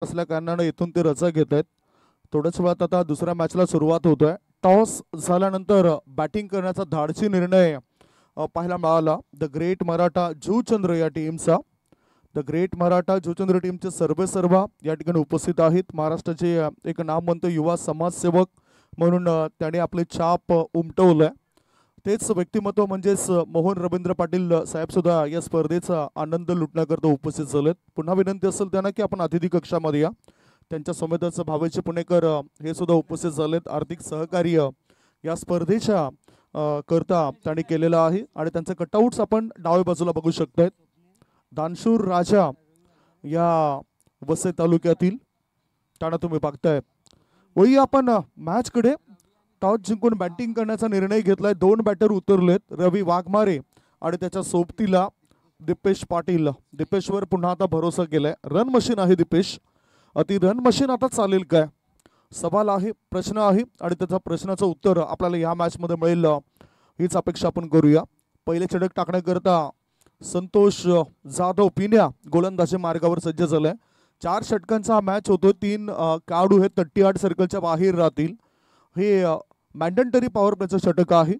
असल्या कारणाने इथून ते रजा घेत आहेत. थोड्याच वेळात आता दुसऱ्या मॅचला सुरुवात होतोय. टॉस झाल्यानंतर बॅटिंग करण्याचा धाडसी निर्णय पाहायला मिळाला द ग्रेट मराठा जुचंद्र या टीमचा. द ग्रेट मराठा जुचंद्र टीमचे सर्वेसर्वा या ठिकाणी उपस्थित आहेत. महाराष्ट्राचे एक नामवंत युवा समाजसेवक म्हणून त्याने आपले छाप उमटवलंय. तेच व्यक्तिमत्व म्हणजेच मोहन रवींद्र पाटील साहेब सुद्धा या स्पर्धेचा आनंद लुटण्याकरता उपस्थित झालेत. पुन्हा विनंती असेल त्यांना की आपण अतिथी कक्षामध्ये या. त्यांच्या समेतच भावेचे पुणेकर हे सुद्धा उपस्थित झालेत. आर्थिक सहकार्य या स्पर्धेच्या करता त्यांनी केलेलं आहे आणि त्यांचे कटआउट्स आपण डाव्या बाजूला बघू शकतायत. दानशूर राजा या वसई तालुक्यातील त्यांना तुम्ही बघताय. वळूया आपण मॅचकडे. टॉस जिंकून बॅटिंग करण्याचा निर्णय घेतलाय. 2 बॅटर उतरलेत, रवी वाघमारे आणि त्याच्या सोबतीला दीपेश पाटील. दीपेशवर पुन्हा आता भरोसा केलाय. रन मशीन आहे दीपेश. ती रन मशीन आता चालेल काय, सवाल आहे, प्रश्न आहे आणि त्याचा प्रश्नाचं उत्तर आपल्याला या मॅचमध्ये मिळेल हीच अपेक्षा आपण करूया. पहिले षटक टाकण्याकरता संतोष जाधव पिन्या गोलंदाजी मार्गावर सज्ज झालाय. 4 षटकांचा हा मॅच होतो. 3 खेळाडू हे 38 सर्कलच्या बाहेर राहतील. हे मॅन्डेटरी पॉवर प्लेचं षटक आहे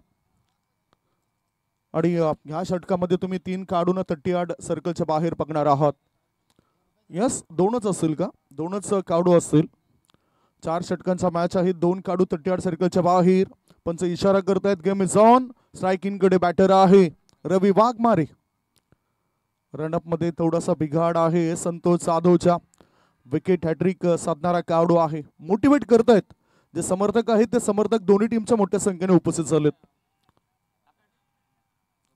आणि ह्या षटकामध्ये तुम्ही 3 खेळाडूंना 38 सर्कलच्या बाहेर पकडणार आहात. यस, 2च असतील का? 2च खेळाडू असतील. 4 षटकांचा मॅच आहे. 2 खेळाडू 38 सर्कलच्या बाहेर. पंच इशारा करतायत game is on. Strike in कडे बॅटर आहे रवी वाघमारे. रनअप मध्ये थोडासा बिघाड आहे संतोष जाधवच्या. विकेट हॅट्रिक साधणारा खेळाडू आहे. मोटिवेट करतायत जे समर्थक आहेत ते समर्थक दोन्ही टीमच्या मोठ्या संख्येने उपस्थित झालेत.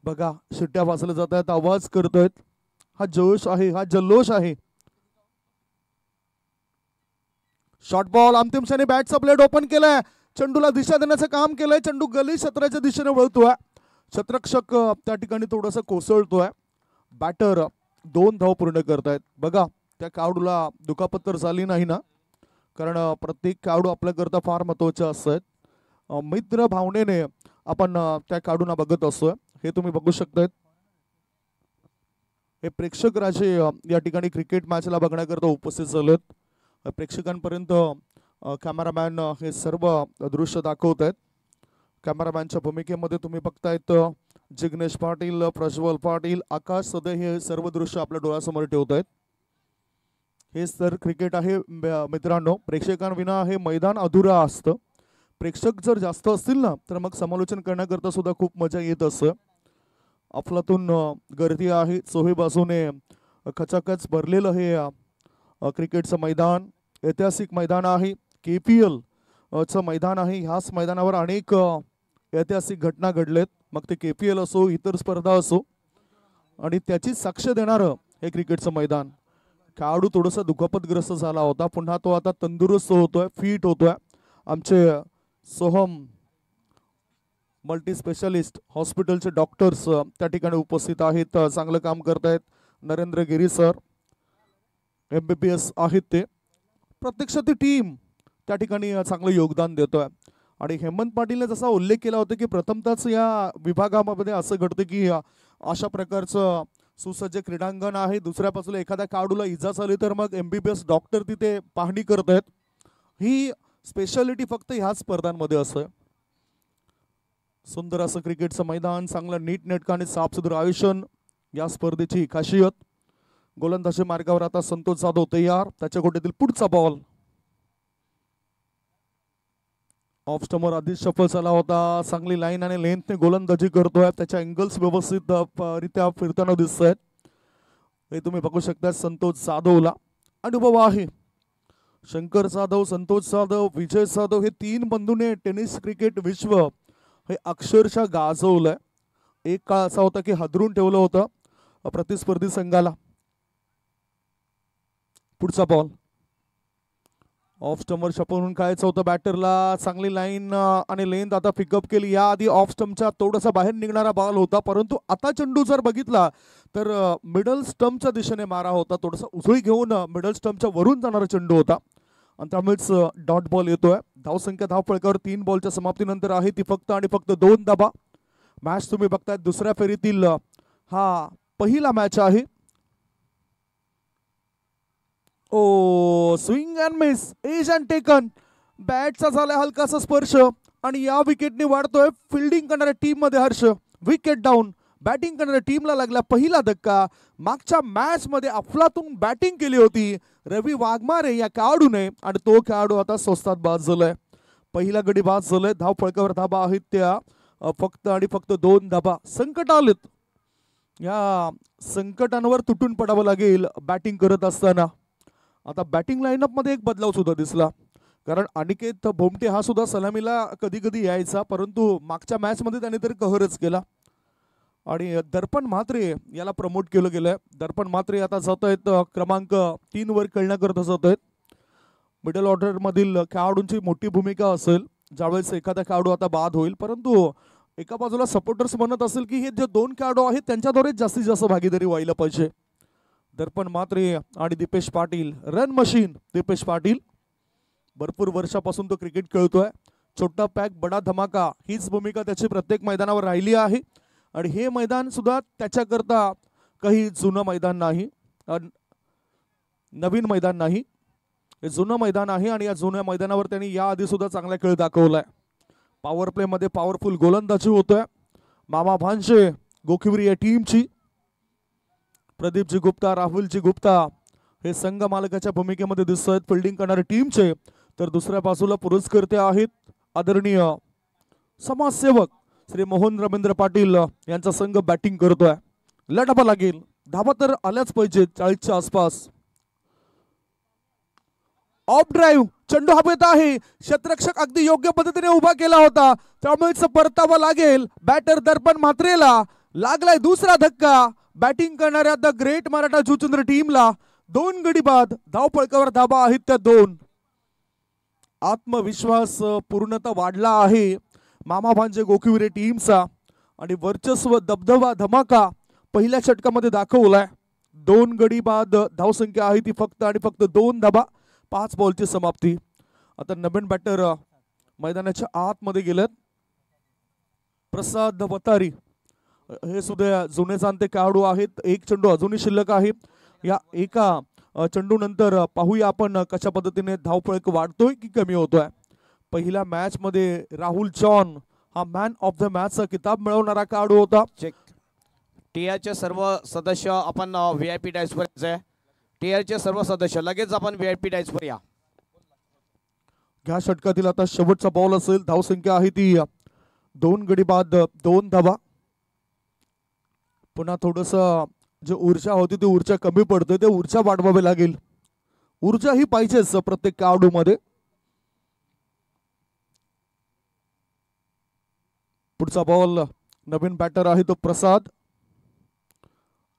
बघा शिट्ट्या वाजल्या जात आहेत, आवाज करतायत. हा जोश आहे, हा जल्लोष आहे. शॉर्ट बॉल अंतिम क्षणी बॅटचा ब्लेड ओपन केलाय. चेंडूला दिशा देण्याचं काम केलंय. चेंडू गली क्षेत्राच्या दिशेने वळतोय. क्षेत्ररक्षक त्या ठिकाणी थोडासा कोसळतोय. बॅटर 2 धाव पूर्ण करतायत. बघा त्या खेळाडूला दुखापत तर झाली नाही ना, कारण प्रत्येक खेळाडू आपल्याकरता फार महत्वाचे असतात. मित्र भावनेने आपण त्या खेळाडूंना बघत असतोय. हे तुम्ही बघू शकतायत. हे प्रेक्षक राजे या ठिकाणी क्रिकेट मॅचला बघण्याकरता उपस्थित झालेत. प्रेक्षकांपर्यंत कॅमेरामॅन हे सर्व दृश्य दाखवत आहेत. कॅमेरामॅनच्या भूमिकेमध्ये तुम्ही बघतायत जिग्नेश पाटील, प्रज्वल पाटील, आकाश सदे हे सर्व दृश्य आपल्या डोळ्यासमोर ठेवत आहेत. हेच तर क्रिकेट आहे मित्रांनो. प्रेक्षकांविना हे मैदान अधुरा असतं. प्रेक्षक जर जास्त असतील ना तर मग समालोचन करण्याकरता सुद्धा खूप मजा येत असते. अफलातून गर्दी आहे. चोही बाजूने खचाखच भरलेलं हे क्रिकेटचं मैदान. ऐतिहासिक मैदान आहे. KPL चं मैदान आहे. ह्याच मैदानावर अनेक ऐतिहासिक घटना घडलेत. मग ते KPL असो, इतर स्पर्धा असो, आणि त्याची साक्ष देणारं हे क्रिकेटचं मैदान. खेळाडू थोडासा दुखापतग्रस्त झाला होता. पुन्हा तो आता तंदुरुस्त होतोय, फिट होतोय. आमचे सोहम मल्टी स्पेशालिस्ट हॉस्पिटलचे डॉक्टर्स त्या ठिकाणी उपस्थित आहेत. चांगलं काम करतायत. नरेंद्र गिरी सर MBBS आहेत ते. प्रत्यक्षात ती टीम त्या ठिकाणी चांगलं योगदान देतोय. आणि हेमंत पाटीलने जसा उल्लेख केला होता की प्रथमतःच या विभागामध्ये असं घडतं की अशा प्रकारचं सुसज्ज क्रीडांगण आहे. दुसऱ्या बाजूला एखाद्या खेळाडूला इजा झाली तर मग MBBS डॉक्टर तिथे पाहणी करत आहेत. ही स्पेशालिटी फक्त ह्याच स्पर्धांमध्ये असते. सुंदर असं क्रिकेटचं मैदान, चांगलं नीटनेटकं आणि साफसुथरं आयोजन या स्पर्धेची खासियत. गोलंदाजी मार्गावर आता संतोष जाधव तयार. त्याच्या गोटीतील पुढचा बॉल ऑफ स्टंपवर आधीच शफल झाला होता. चांगली लाईन आणि लेंथने गोलंदाजी करतोय. त्याच्या अँगल्स व्यवस्थित रित्या फिरताना दिसत आहेत. हे तुम्ही बघू शकता. संतोष जाधवला अनुभव आहे. शंकर जाधव, संतोष जाधव, विजय जाधव हे 3 बंधूने टेनिस क्रिकेट विश्व हे अक्षरशः गाजवलंय. एक काळ असा होता की हादरून ठेवलं होतं प्रतिस्पर्धी संघाला. पुढचा बॉल ऑफ स्टंपवर छपवून खायचं होतं बॅटरला. चांगली लाईन आणि लेंथ आता पिकअप केली. याआधी ऑफ स्टंपच्या थोडासा बाहेर निघणारा बॉल होता, परंतु आता चेंडू जर बघितला तर मिडल स्टंपच्या दिशेने मारा होता. थोडासा उजळी घेऊन मिडल स्टंपच्या वरून जाणारा चेंडू होता आणि त्यामुळेच डॉट बॉल येतोय. धावसंख्या धावफलकावर 3 बॉलच्या समाप्तीनंतर आहे ती फक्त आणि फक्त 2 धावा. मॅच तुम्ही बघताय दुसऱ्या फेरीतील हा पहिला मॅच आहे. Oh swing and miss, edge and taken. बॅटचा झाला हलकासा स्पर्श आणि या विकेटने वाढतोय फिल्डिंग करणाऱ्या टीम मध्ये हर्ष. Wicket down. बॅटिंग करणाऱ्या टीमला लागला पहिला धक्का. मागच्या मॅच मध्ये अफलातून बॅटिंग केली होती रवी वाघमारे या खेळाडूने आणि तो खेळाडू आता स्वस्तात बाद झालाय. पहिला गडी बाद झालाय. धाव फळकावर धाबा आहेत त्या फक्त आणि फक्त 2 धाबा. संकट आलेत. या संकटांवर तुटून पडावं लागेल बॅटिंग करत असताना. आता बॅटिंग लाईनअप मध्ये एक बदलाव सुद्धा दिसला, कारण अनिकेत भोमटे हा सुद्धा सलामीला कधी कधी यायचा, परंतु मागच्या मॅच मध्ये त्याने तरी कहरच केला. आणि दर्पण म्हात्रे याला प्रमोट केलं गेलंय. दर्पण म्हात्रे आता जात आहेत क्रमांक 3 वर खेळण्याकरता जात आहेत. मिडल ऑर्डर मधील खेळाडूंची मोठी भूमिका असेल ज्यावेळेस एखादा खेळाडू आता बाद होईल, परंतु एका बाजूला सपोर्टर्स म्हणत असेल की हे जे 2 खेळाडू आहेत त्यांच्याद्वारे जास्तीत जास्त भागीदारी व्हायला पाहिजे. दर्पण म्हात्रे आणि दीपेश पाटील, रन मशीन दीपेश पाटील. भरपूर वर्षापासून तो क्रिकेट खेळतोय. छोटा पॅक बडा धमाका हीच भूमिका त्याची प्रत्येक मैदानावर राहिली आहे. आणि हे मैदान सुद्धा त्याच्याकरता काही जुनं मैदान नाही, नवीन मैदान नाही, हे जुनं मैदान आहे. आणि या जुन्या मैदानावर त्यांनी याआधी सुद्धा चांगला खेळ दाखवलाय. पॉवर प्ले मध्ये पॉवरफुल गोलंदाजी होतोय. मामा भांजे गोखिवरी या टीमची. प्रदीपजी गुप्ता, राहुलजी गुप्ता हे संघ मालकाच्या भूमिकेमध्ये दिसत आहेत फिल्डिंग करणाऱ्या टीमचे. तर दुसऱ्या बाजूला पुरस्कर्ते आहेत आदरणीय समाजसेवक श्री मोहन रवींद्र पाटील यांचा संघ बॅटिंग करतोय. लढावा लागेल. धाबा तर आल्याच पाहिजे 40च्या आसपास. ऑफ ड्राईव्ह चेंडू हवेत आहे. क्षेत्ररक्षक अगदी योग्य पद्धतीने उभा केला होता, त्यामुळे परतावा लागेल. बॅटर दर्पण म्हात्रेला लागलाय दुसरा धक्का. बॅटिंग करणाऱ्या द ग्रेट मराठा जुचंद्र टीमला 2 गडी बाद. धावफळकावर धाबा आहेत त्या 2. आत्मविश्वास पूर्णतः वाढला आहे मामा भांजे गोखिवरे टीमचा आणि वर्चस्व दबदबा धमाका पहिल्या षटकामध्ये दाखवलाय. 2 गडी बाद. धावसंख्या आहे ती फक्त आणि फक्त 2 धाबा. 5 बॉलची समाप्ती. आता नवीन बॅटर मैदानाच्या आतमध्ये गेलेत. प्रसाद वतारी हे सुद्धा जुने जाणते खेळाडू आहेत. एक चेंडू अजूनही शिल्लक आहे. या एका चेंडू नंतर पाहूया आपण कशा पद्धतीने धावफळक वाढतोय की कमी होतोय. पहिल्या मॅच मध्ये राहुल चौहान हा मॅन ऑफ द मॅचचा किताब मिळवणारा खेळाडू होता. टीआरचे सर्व सदस्य आपण व्हीआयपी डायस वर जाय. टीआरचे सर्व सदस्य लगेच आपण व्हीआयपी डायस वर या. ह्या षटकातील आता शेवटचा बॉल असेल. धावसंख्या आहे ती 2 गडी बाद 2 धाबा. पुन्हा थोडस जे ऊर्जा होती ती ऊर्जा कमी पडते, ते ऊर्जा वाढवावी लागेल. ऊर्जा ही पाहिजेच प्रत्येक खेळाडू मध्ये. पुढचा बॉल नवीन बॅटर आहे तो प्रसाद.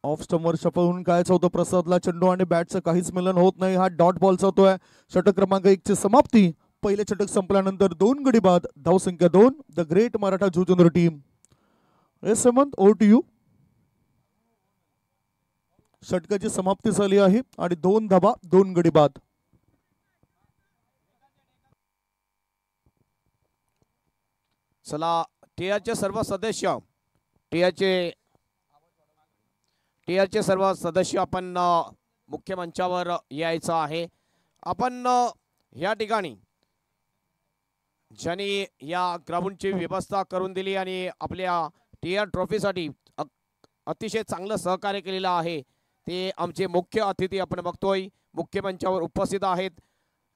ऑफ स्टंपवर शपवून कायच होतं प्रसादला. चेंडू आणि बॅटचं काहीच मिलन होत नाही. हा डॉट बॉल होतोय. षटक क्रमांक 1 ची समाप्ती. पहिले षटक संपल्यानंतर 2 गडी बाद. धावसंख्या 2. The great Maratha Juchandra team. Hemant over to you. षटकाची समाप्ती झाली आहे आणि 2 धाबा 2 गडी बाद. चला टीआरचे सर्व सदस्य टीआरचे सर्व सदस्य आपण मुख्य मंचावर यायचं आहे. आपण या ठिकाणी ज्यांनी या ग्राउंडची व्यवस्था करून दिली आणि आपल्या टीआर ट्रॉफीसाठी अतिशय चांगलं सहकार्य केलेलं आहे ते आमचे मुख्य अतिथी आपण बघतोय मुख्य मंचावर उपस्थित आहेत.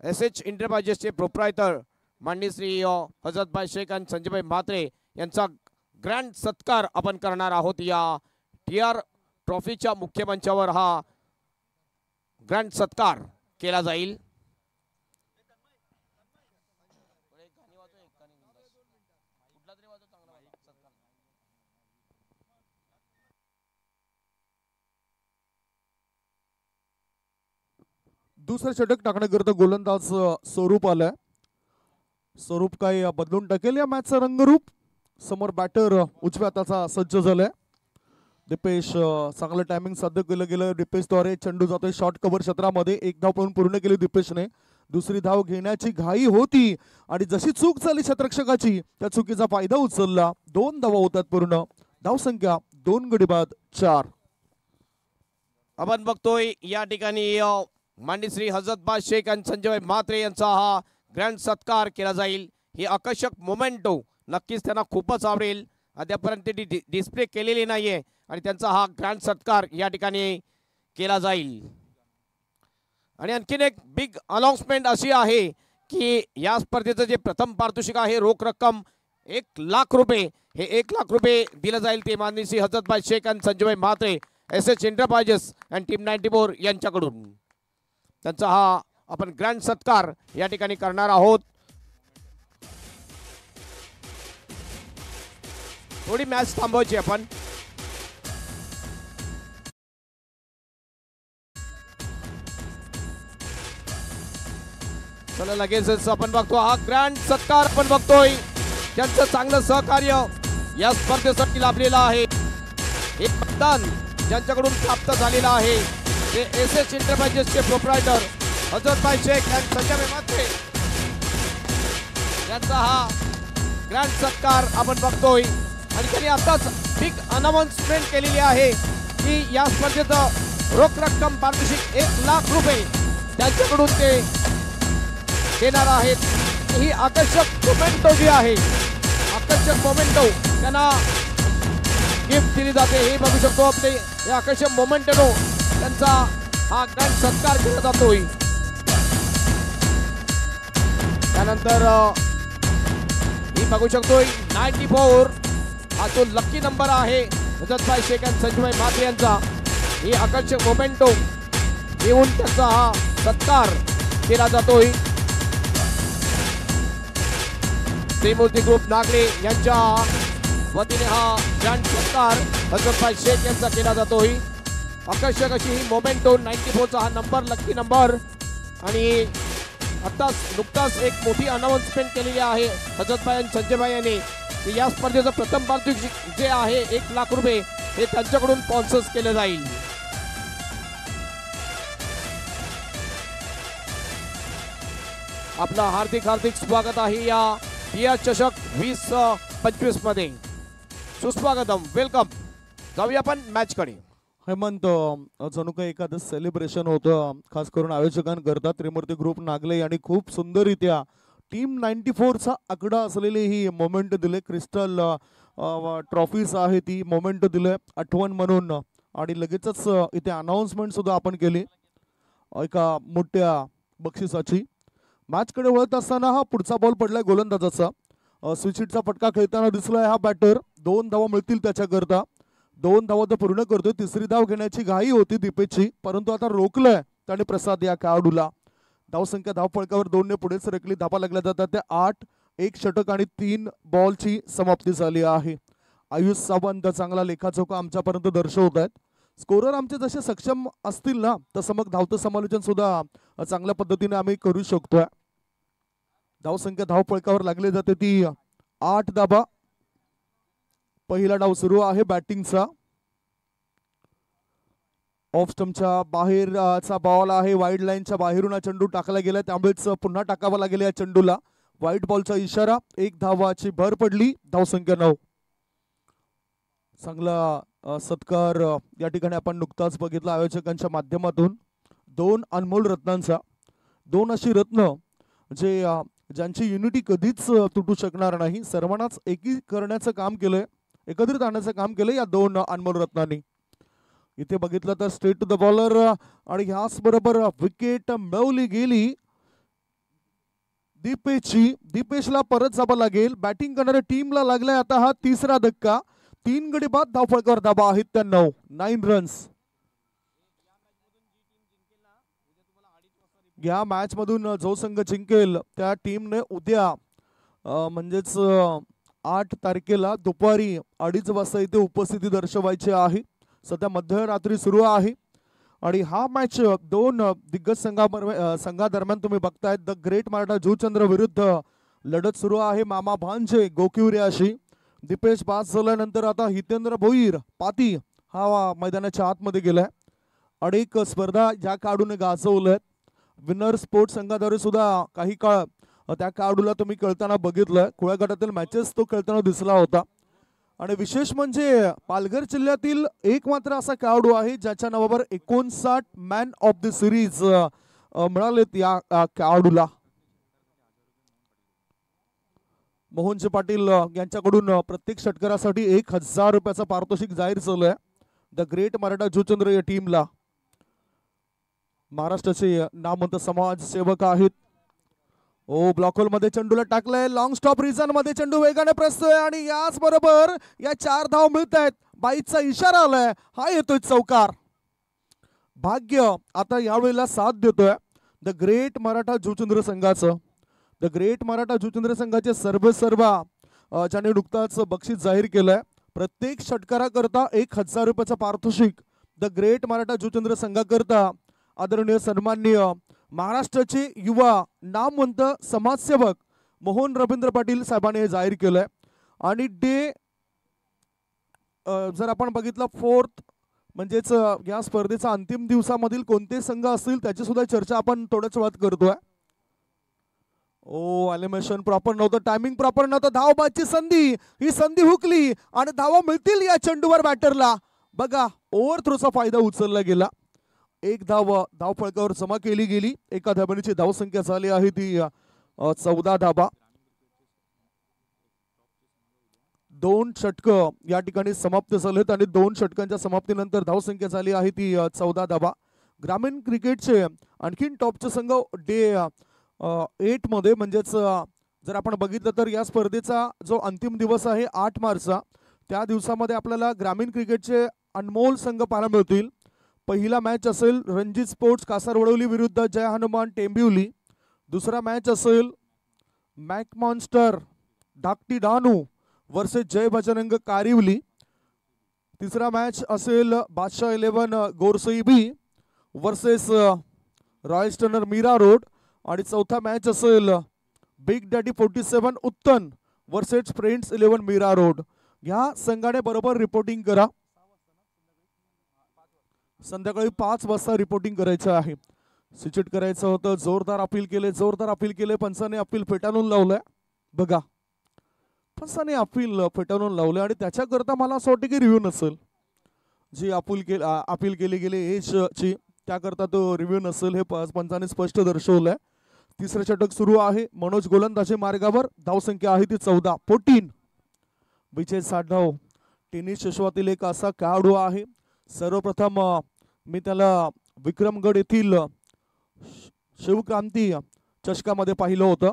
एसएच एंटरप्राइजेसचे प्रोप्रायटर माननीय श्री हजरतभाई शेख आणि संजयभाई म्हात्रे यांचा ग्रँड सत्कार आपण करणार आहोत. या टीआर ट्रॉफीच्या मुख्य मंचावर हा ग्रँड सत्कार केला जाईल. दुसरं षटक टाकण्याकरता गोलंदाज स्वरूप आलाय. स्वरूप काय बदलून टाकेल या मॅचचा रंगरूप. समोर बॅटर उजव्या हाताचा सज्ज झालाय. दीपेश चांगलं टायमिंग साध्य केलं गेलं. दीपेशद्वारे चेंडू जातोय शॉर्ट कव्हर क्षेत्रामध्ये. 1 धाव पण पूर्ण केली दीपेशने. दुसरी धाव घेण्याची घाई होती आणि जशी चूक झाली क्षेत्ररक्षकाची त्या चुकीचा फायदा उचलला. 2 धावा होतात पूर्ण. धावसंख्या 2 गडी बाद 4. आपण बघतोय या ठिकाणी माननीय श्री हजरतबाज शेख आणि संजय म्हात्रे यांचा हा ग्रँड सत्कार केला जाईल। ही आकर्षक मोमेंटो नक्कीच त्यांना खूपच आवडेल। अद्यापर्यंत ती डिस्प्ले केलेली नाहीये आणि त्यांचा हा ग्रँड सत्कार या ठिकाणी केला जाईल। आणि आणखीन एक बिग अनाउन्समेंट अशी आहे की या स्पर्धेचं जे प्रथम पारितोषिक आहे रोख रक्कम 1,00,000 रुपये, हे 1,00,000 रुपये दिलं जाईल ते माननीय श्री हजरतबाज शेख आणि Sanjay Mhatre SH enterprises and team 94 यांच्याकडून त्यांचा हा आपण ग्रँड सत्कार या ठिकाणी करणार आहोत। थोडी मॅच थांबवायची आपण। चला लगेच आपण बघतो हा ग्रँड सत्कार आपण बघतोय ज्यांचं चांगलं सहकार्य या स्पर्धेसाठी लाभलेलं आहे। हे मतदान ज्यांच्याकडून प्राप्त झालेलं आहे ते एसएच एंटरप्राइजेसचे प्रोप्रायटर हजरतबाज शेख आणि संजय म्हात्रे यांचा हा ग्रँड सत्कार आपण बघतोय। आणि त्यांनी आताच बिग अनाउन्समेंट केलेली आहे की या स्पर्धेचं रोख रक्कम पारितोषिक 1,00,000 रुपये त्यांच्याकडून ते देणार आहेत। ही आकर्षक मोमेंटो जी आहे, आकर्षक मोमेंटो त्यांना गिफ्ट दिली जाते। हे बघू शकतो आपले हे आकर्षक मोमेंटो त्यांचा हा ग्रँड सत्कार केला जातोय। त्यानंतर ही बघू शकतोय 94 हा जो लकी नंबर आहे हजरतबाज शेख आणि संजय म्हात्रे यांचा। ही आकर्षक मोमेंटो देऊन त्यांचा हा सत्कार केला जातोय। त्रिमूर्ती ग्रुप नागले यांच्या वतीने हा ग्रँड सत्कार हजरतबाज शेख यांचा केला जातोय। आकर्षक अशी ही मोमेंटो 94 चा हा नंबर लकी नंबर। आणि आता नुकताच एक मोठी अनाउन्समेंट केलेली आहे हजरतबाई आणि संजयबाई यांनी की या स्पर्धेचं प्रथम पारितोषिक जे आहे 1,00,000 रुपये हे त्यांच्याकडून स्पॉन्सर्स केले जाईल। आपलं हार्दिक स्वागत आहे या टीआर चषक 2025 मध्ये। सुस्वागतम, वेलकम। जाऊया आपण मॅच कडे। हेमंत, जणू काही एखादं सेलिब्रेशन होतं खास करून आयोजकांकरता त्रिमूर्ती ग्रुप नागले यांनी खूप सुंदररित्या टीम 94 चा आकडा असलेली ही मोमेंट दिले। क्रिस्टल ट्रॉफीज आहे ती मोमेंट दिले आठवण म्हणून। आणि लगेचच इथे अनाउन्समेंट सुद्धा आपण केली एका मोठ्या बक्षिसाची। मॅच कडे वळत असताना हा पुढचा बॉल पडलाय गोलंदाजाचा। स्विचिटचा फटका खेळताना दिसलाय हा बॅटर। 2 धावा मिळतील त्याच्याकरता। 2 धावा तो पूर्ण करतोय। तिसरी धाव घेण्याची घाई होती दीपेशची, परंतु आता रोखलंय त्याने प्रसाद या खेळाडूला। धावसंख्या धावफळकावर 2 ने पुढे सरकली। धावा लागल्या जातात त्या 8। 1 षटक आणि 3 बॉलची समाप्ती झाली आहे। आयुष सावंत चांगला लेखाजोखा आमच्यापर्यंत दर्शवत आहेत। स्कोरर आमचे जसे सक्षम असतील ना तसं मग धावतं समालोचन सुद्धा चांगल्या पद्धतीने आम्ही करू शकतोय। धावसंख्या धावफळकावर लागली जाते ती 8 धाबा। पहिला डाव सुरू आहे बॅटिंगचा। ऑफ स्टंपच्या बाहेरचा बॉल आहे। वाईड लाईनच्या बाहेरून हा चेंडू टाकला गेला, त्यामुळेच पुन्हा टाकावा लागेल या चेंडूला। व्हाईट बॉलचा इशारा। 1 धावाची भर पडली। धावसंख्या 9। चांगला सत्कार या ठिकाणी आपण नुकताच बघितला आयोजकांच्या माध्यमातून। 2 अनमोल रत्नांचा। 2 अशी रत्न जे ज्यांची युनिटी कधीच तुटू शकणार नाही। सर्वांनाच एकी करण्याचं काम केलंय, एकत्रित आणण्याचं काम केलंय या 2 अनमोल रत्नांनी। इथे बघितलं तर स्ट्रेट टू द बॉलर आणि ह्याच बरोबर विकेट मिळवली गेली दीपेशची। दीपेशला परत जावं लागेल। बॅटिंग करणाऱ्या टीमला लागलाय आता हा तिसरा धक्का। 3 गडी बाद धावफळकावर धाबा आहेत त्या 9 रन्स। या मॅच मधून जो संघ जिंकेल त्या टीमने उद्या म्हणजेच 8 तारखेला दुपारी 2:30 वाजता इथे उपस्थिती दर्शवायची आहे। सध्या मध्यरात्री सुरू आहे आणि हा मॅच 2 दिग्गज संघादरम्यान तुम्ही बघताय। द ग्रेट मराठा जुचंद्र विरुद्ध लढत सुरू आहे मामा भांजे गोकिवऱ्याशी। दीपेश बाद झाल्यानंतर आता हितेंद्र भोईर पाती हा मैदानाच्या आतमध्ये गेलाय। अनेक स्पर्धा या खेळाडूने गाजवल्यात। विनर स्पोर्ट्स संघाद्वारे सुद्धा काही काळ त्या खेळाडूला तुम्ही खेळताना बघितलं। खुल्या गटातील मॅचेस तो खेळताना दिसला होता। आणि विशेष म्हणजे पालघर जिल्ह्यातील एक मात्र असा खेळाडू आहे ज्याच्या नावावर 59 मॅन ऑफ द सिरीज मिळालेत या खेळाडूला. मोहनजी पाटील यांच्याकडून प्रत्येक षटकारासाठी 1000 रुपयाचा पारितोषिक जाहीर झालं आहे द ग्रेट मराठा जुचंद्र या टीमला. महाराष्ट्राचे नामवंत समाजसेवक आहेत. ओ ब्लॉक होल मध्ये चेंडूला टाकलंय. लॉंग स्टॉप रिझन मध्ये चेंडू वेगाने प्रसतोय आणि याच बरोबर या 4 धाव मिळत आहेत. बाईचा इशारा आलाय, हा येतोय चौकार. भाग्य आता यावेळेला साथ देतोय द ग्रेट मराठा जुचंद्र संघाचं. द ग्रेट मराठा जुचंद्र संघाचे सर्व ज्याने नुकताच बक्षीस जाहीर केलंय. प्रत्येक षटकाराकरता 1000 रुपयाचा पारितोषिक द ग्रेट मराठा जुचंद्र संघाकरता आदरणीय सन्माननीय महाराष्ट्राचे युवा नामवंत समाजसेवक मोहन रवींद्र पाटील साहेबांनी हे जाहीर केलंय. आणि डे जर आपण बघितलं 4th म्हणजेच या स्पर्धेचा अंतिम दिवसामधील कोणते संघ असतील त्याची सुद्धा चर्चा आपण थोड्याच वेळात करतोय. ओ ॲनिमेशन प्रॉपर नव्हतं, टायमिंग प्रॉपर नव्हतं. धावबाची संधी, ही संधी हुकली आणि धावा मिळतील या चेंडूवर बॅटरला. बघा ओव्हर थ्रोचा फायदा उचलला गेला. एक धाव फळकावर जमा केली गेली. एका धाब्याची धावसंख्या झाली आहे ती 14 धाबा. 2 षटक या ठिकाणी समाप्त झालेत आणि 2 षटकांच्या समाप्तीनंतर धावसंख्या झाली आहे ती 14 धाबा. ग्रामीण क्रिकेटचे आणखीन टॉपचे संघ डे 8 मध्ये म्हणजेच जर आपण बघितलं तर या स्पर्धेचा जो अंतिम दिवस आहे 8 मार्चचा, त्या दिवसामध्ये आपल्याला ग्रामीण क्रिकेटचे अनमोल संघ पाहायला मिळतील. पहिला मॅच असेल रणजित स्पोर्ट्स कासारवडवली विरुद्ध जय हनुमान टेंबिवली. दुसरा मॅच असेल Mac Monster Dhakti Dahanu versus Jai Bajrang Karivali. तिसरा मॅच असेल Badshah 11 Gorsai B versus Royal Stunner Mira Road. आणि चौथा मॅच असेल Big Daddy 47 Uttan versus Friends 11 Mira Road. ह्या संघाने बरोबर रिपोर्टिंग करा. संध्याकाळी 5 वाजता रिपोर्टिंग करायचं आहे. सिचिट करायचं होतं. जोरदार अपील केले. पंचाने अपील फेटाळून लावलंय. बघा पंचाने अपील फेटाळून लावलंय आणि त्याच्याकरता मला असं वाटतं की रिव्ह्यू नसेल. जी अपील केली गेली एजची त्याकरता तो रिव्ह्यू नसेल हे पंचाने स्पष्ट दर्शवलंय. तिसरं षटक सुरू आहे. मनोज गोलंदाजी मार्गावर. धावसंख्या आहे ती 14. विजय साठव टेनिस विश्वातील एक असा खेळाडू आहे. सर्वप्रथम मी त्याला विक्रमगड येथील शिवक्रांती चषकामध्ये पाहिलं होतं.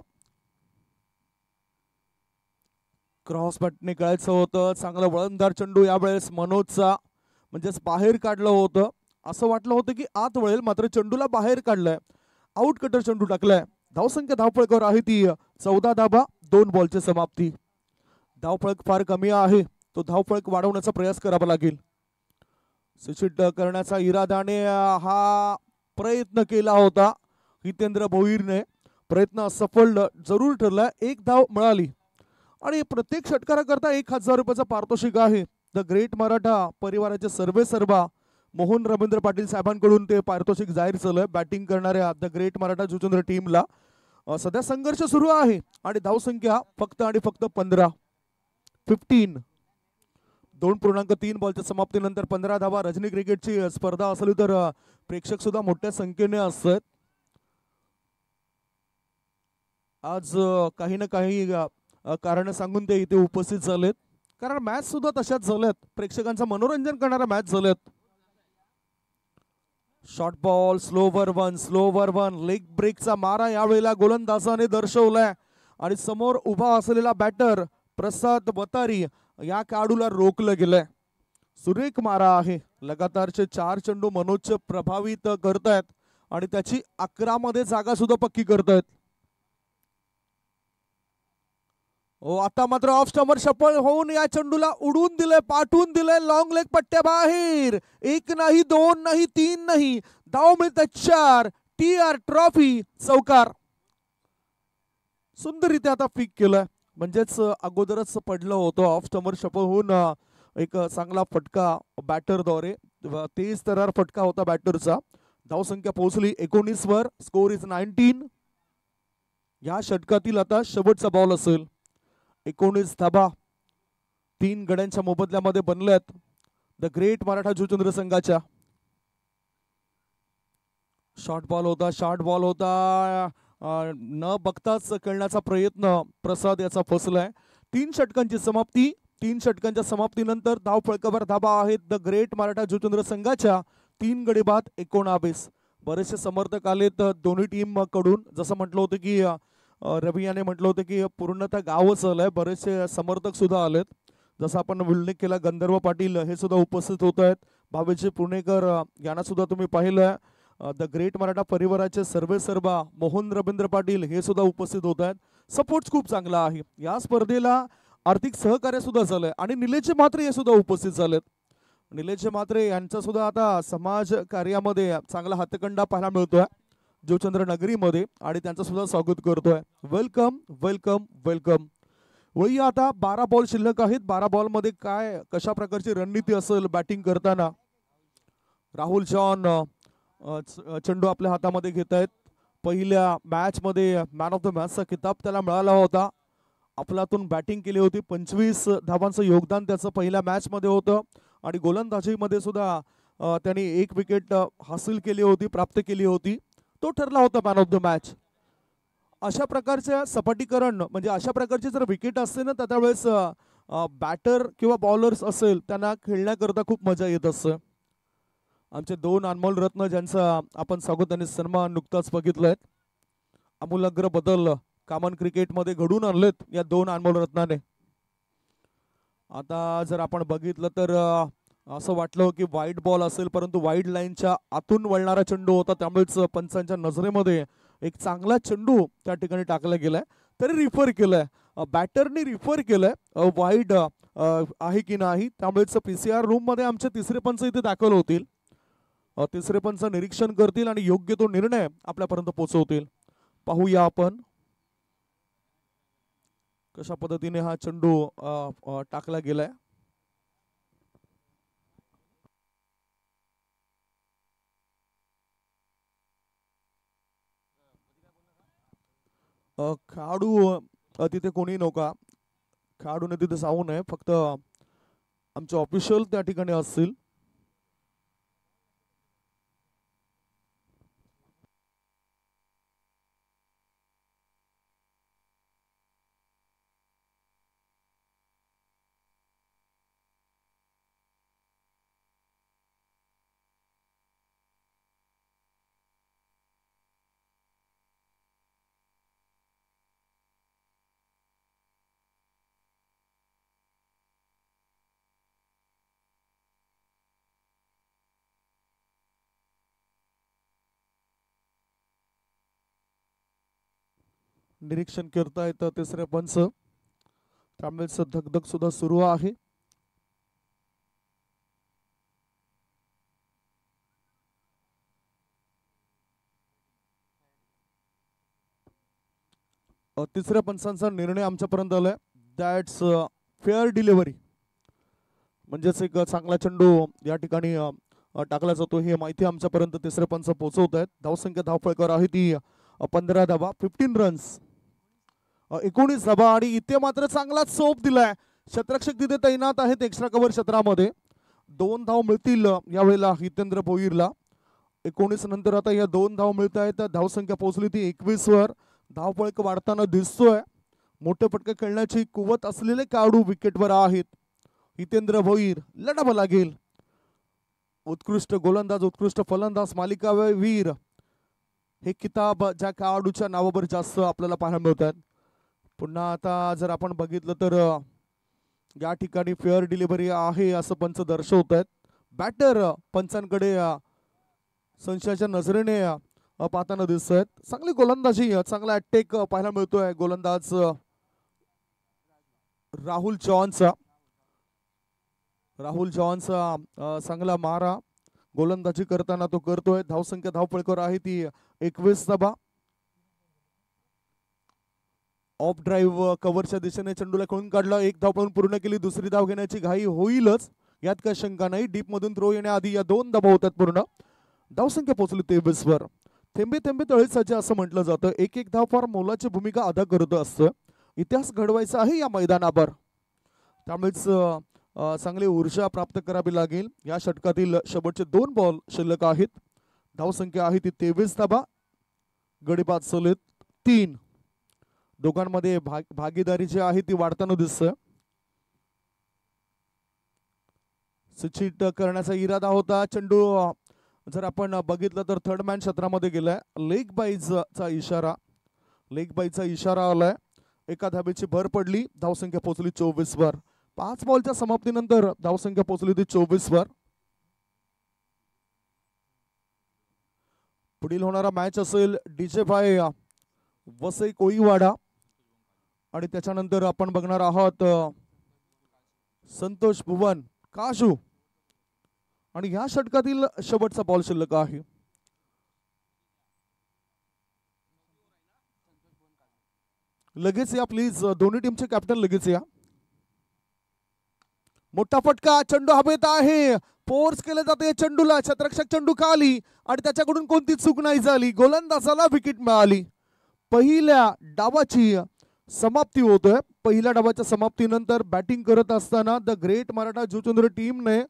क्रॉस बॅटने खेळायचं होतं. चांगला वळणदार चेंडू यावेळेस मनोजचा म्हणजेच बाहेर काढलं होतं. असं वाटलं होतं की आत वळेल, मात्र चेंडूला बाहेर काढलंय. आउट कटर चेंडू टाकलाय. धावसंख्या धावफळकावर आहे ती 14 धाबा. 2 बॉलची समाप्ती. धावफळक फार कमी आहे, तो धावफळक वाढवण्याचा प्रयास करावा लागेल. सिचिट करण्याचा इरादाने हा प्रयत्न केला होता हितेंद्र भोईरने. प्रयत्न सफल जरूर ठरला. 1 धाव मिळाली आणि प्रत्येक षटकाराकरता 1000 रुपयाचा पारितोषिक आहे. द ग्रेट मराठा परिवाराचे सर्वेसर्वा मोहन रवींद्र पाटील साहेबांकडून ते पारितोषिक जाहीर झालं. बॅटिंग करणाऱ्या द ग्रेट मराठा जुचंद्र टीमला सध्या संघर्ष सुरू आहे आणि धावसंख्या फक्त आणि फक्त 15. 2.3 बॉलच्या समाप्तीनंतर 15 धावा. रजनी क्रिकेटची स्पर्धा असली तर प्रेक्षक सुद्धा मोठ्या संख्येने असतात. आज काही ना काही कारण सांगून ते इथे उपस्थित झालेत, कारण मॅच सुद्धा तशाच झाल्यात. प्रेक्षकांचं मनोरंजन करणाऱ्या मॅच झाल्यात. Short ball, slower one, leg ब्रेकचा मारा यावेळेला गोलंदाजाने दर्शवलाय आणि समोर उभा असलेला बॅटर प्रसाद बतारी या खेळाडूला रोखलं गेलंय. सुरेख मारा आहे. लगातारचे 4 चेंडू मनोजचे प्रभावित करतायत आणि त्याची 11 मध्ये जागा सुद्धा पक्की करतायत. आता मात्र ऑफ स्टंपर सफल होऊन या चेंडूला उडून दिले, पाठवून दिले लॉंग लेग पट्ट्या बाहेर. 1 नाही, 2 नाही, 3 नाही, धाव मिळते 4. TR ट्रॉफी चौकार. सुंदररित्या आता पिक केलंय, म्हणजेच अगोदरच पडलं होतं. ऑफ स्टंपर सफल होऊन एक चांगला फटका बॅटरद्वारे, तेज तरार फटका होता बॅटरचा. धावसंख्या पोहोचली 19 वर. Score is 19. या षटकातील आता शेवटचा बॉल असेल. 19 धाबा 3 गड्यांच्या मोबदल्यामध्ये बनल्यात द ग्रेट मराठा जुचंद्र संघाच्या. शॉर्ट बॉल होता न बघताच खेळण्याचा प्रयत्न प्रसाद याचा फसलाय. 3 षटकांच्या समाप्तीनंतर धावफलकावर धाबा आहेत द ग्रेट मराठा ज्योतिंद्र संघाच्या 3 गडी बाद 19. बरेचसे समर्थक आलेत दोन्ही टीम कडून. जसं म्हटलं होतं की रवी याने म्हटलं होतं की पूर्णतः गावच आलंय. बरेचसे समर्थक सुद्धा आलेत. जसं आपण उल्लेख केला गंधर्व पाटील हे सुद्धा उपस्थित होत आहेत. भावेशजी पुणेकर यांना सुद्धा तुम्ही पाहिलं. द ग्रेट मराठा परिवाराचे सर्वेसर्वा मोहन रवींद्र पाटील हे सुद्धा उपस्थित होत आहेत. सपोर्ट खूप चांगला आहे. या स्पर्धेला आर्थिक सहकार्य सुद्धा झालंय आणि निलेश म्हात्रे हे सुद्धा उपस्थित झालेत. निलेश म्हात्रे यांचा सुद्धा आता समाज कार्यामध्ये चांगला हातखंडा पाहायला मिळतोय ज्योतिंद्र नगरीमध्ये आणि त्यांचं सुद्धा स्वागत करतोय. Welcome welcome welcome. वही आता 12 बॉल शिल्लक आहेत. 12 बॉलमध्ये काय कशा प्रकारची रणनीती असेल बॅटिंग करताना. राहुल जॉन चेंडू आपल्या हातामध्ये घेत आहेत. पहिल्या मॅच मध्ये मॅन ऑफ द मॅचचा किताब त्याला मिळाला होता. आपल्यातून बॅटिंग केली होती. 25 धावांचं योगदान त्याचं पहिल्या मॅच मध्ये होतं आणि गोलंदाजीमध्ये सुद्धा त्यांनी 1 विकेट हासिल केली होती, प्राप्त केली होती. तो ठरला होता मॅन ऑफ द मॅच. अशा प्रकारच्या सपाटीकरण म्हणजे अशा प्रकारची जर विकेट असते ना त्यावेळेस बॅटर किंवा बॉलर्स असेल त्यांना खेळण्याकरता खूप मजा येत असते. आमचे 2 अनमोल रत्न ज्यांचा आपण स्वागत आणि सन्मान नुकताच बघितलाय. आमूलाग्र बदल कॉमन क्रिकेटमध्ये घडून आणलेत या 2 अनमोल रत्नाने. आता जर आपण बघितलं तर असं वाटलं की वाईट बॉल असेल परंतु वाईट लाईनच्या आतून वळणारा चेंडू होता. त्यामुळेच पंचांच्या नजरेमध्ये एक चांगला चेंडू त्या ठिकाणी टाकला गेलाय. तरी रिफर केलाय बॅटरने रिफर केलंय वाईड आहे की नाही. त्यामुळेच पीसीआर रूम मध्ये आमचे तिसरे पंच इथे दाखल होतील. तिसरे पंच निरीक्षण करतील आणि योग्य तो निर्णय आपल्यापर्यंत पोहोचवतील. पाहूया आपण कशा पद्धतीने हा चेंडू टाकला गेलाय. खेळाडू तिथे कोणी नका. खेळाडूने तिथे जाऊ नये. फक्त आमचे ऑफिशियल त्या ठिकाणी असतील. निरीक्षण करतायत तिसरे पंच. त्यामुळेच धगधग सुद्धा सुरू आहे. तिसऱ्या पंचांचा निर्णय आमच्यापर्यंत आलाय. दॅट्स फेअर डिलिव्हरी म्हणजेच एक चांगला चेंडू या ठिकाणी टाकला जातो ही माहिती आमच्यापर्यंत तिसरे पंच पोहोचवत आहेत. धावसंख्या धावफलकावर आहे ती 15 धावा 15 रन्स 19 धावा आणि इथे मात्र चांगला सोप दिलाय. क्षेत्ररक्षक तिथे तैनात आहेत एक्स्ट्रा कव्हर क्षेत्रामध्ये. 2 धाव मिळतील यावेळेला हितेंद्र भोईरला. 19 नंतर आता या 2 धाव मिळत आहेत. धावसंख्या पोहोचली ती 21 वर. धावफलक वाढताना दिसतोय. मोठे फटके खेळण्याची कुवत असलेले खेळाडू विकेटवर आहेत. हितेंद्र भोईर लढावं लागेल. उत्कृष्ट गोलंदाज उत्कृष्ट फलंदाज मालिकावीर हे किताब ज्या खेळाडूच्या नावावर जास्त आपल्याला पाहायला मिळतात. पुन्हा आता जर आपण बघितलं तर या ठिकाणी फेअर डिलिव्हरी आहे असं पंच दर्शवत आहेत. बॅटर पंचांकडे संशयाच्या नजरेने पाहताना दिसत आहेत. चांगली गोलंदाजी चांगला अटॅक पाहायला मिळतोय गोलंदाज राहुल चव्हाणचा चांगला मारा गोलंदाजी करताना तो करतोय. धावसंख्या धावफलकावर आहे ती 21 धावा. ऑफ ड्राईव्ह कव्हरच्या दिशेने चेंडूला खेळून काढला. 1 धाव पण पूर्ण केली. दुसरी धाव घेण्याची घाई होईलच यात काही शंका नाही. डीप मधून थ्रो येण्याआधी या 2 धावा होतात पूर्ण. धावसंख्या पोहोचली 23 वर. थेंबे थेंबे तळे साचे असं म्हटलं जातं. एक एक धाव फार मोलाची भूमिका अदा करत असतं. इतिहास घडवायचा आहे या मैदानावर. त्यामुळेच चांगली ऊर्जा प्राप्त करावी लागेल. या षटकातील शेवटचे 2 बॉल शिल्लक आहेत. धावसंख्या आहे ती 23 धावा. गडी बाद झालेत 3. दोघांमध्ये भागीदारी जी आहे ती वाढताना दिसते. चिट करण्याचा इरादा होता. चेंडू जर आपण बघितलं तर थर्ड मॅन क्षेत्रामध्ये गेलाय. लेग बाईचा इशारा, लेग बाईचा इशारा आलाय. एका धाबेची भर पडली. धावसंख्या पोहोचली 24 वर. 5 बॉलच्या समाप्तीनंतर धावसंख्या पोहोचली ती 24 वर. पुढील होणारा मॅच असेल डीजे भाई वसई कोळीवाडा आणि त्याच्यानंतर आपण बघणार आहोत संतोष भुवन काशू. आणि ह्या षटकातील शेवटचा बॉल शिल्लक आहे. लगेच या प्लीज, दोन्ही टीमचे कॅप्टन लगेच या. मोठा फटका, चेंडू हवेत आहे. फोर्स केले जाते चेंडूला. क्षेत्ररक्षक चेंडू खाली आणि त्याच्याकडून कोणती चूक नाही झाली. गोलंदाजाला विकेट मिळाली. पहिल्या डावाची समाप्ती होतोय. पहिल्या डावाच्या समाप्तीनंतर बॅटिंग करत असताना द ग्रेट मराठा जुचंद्र टीमने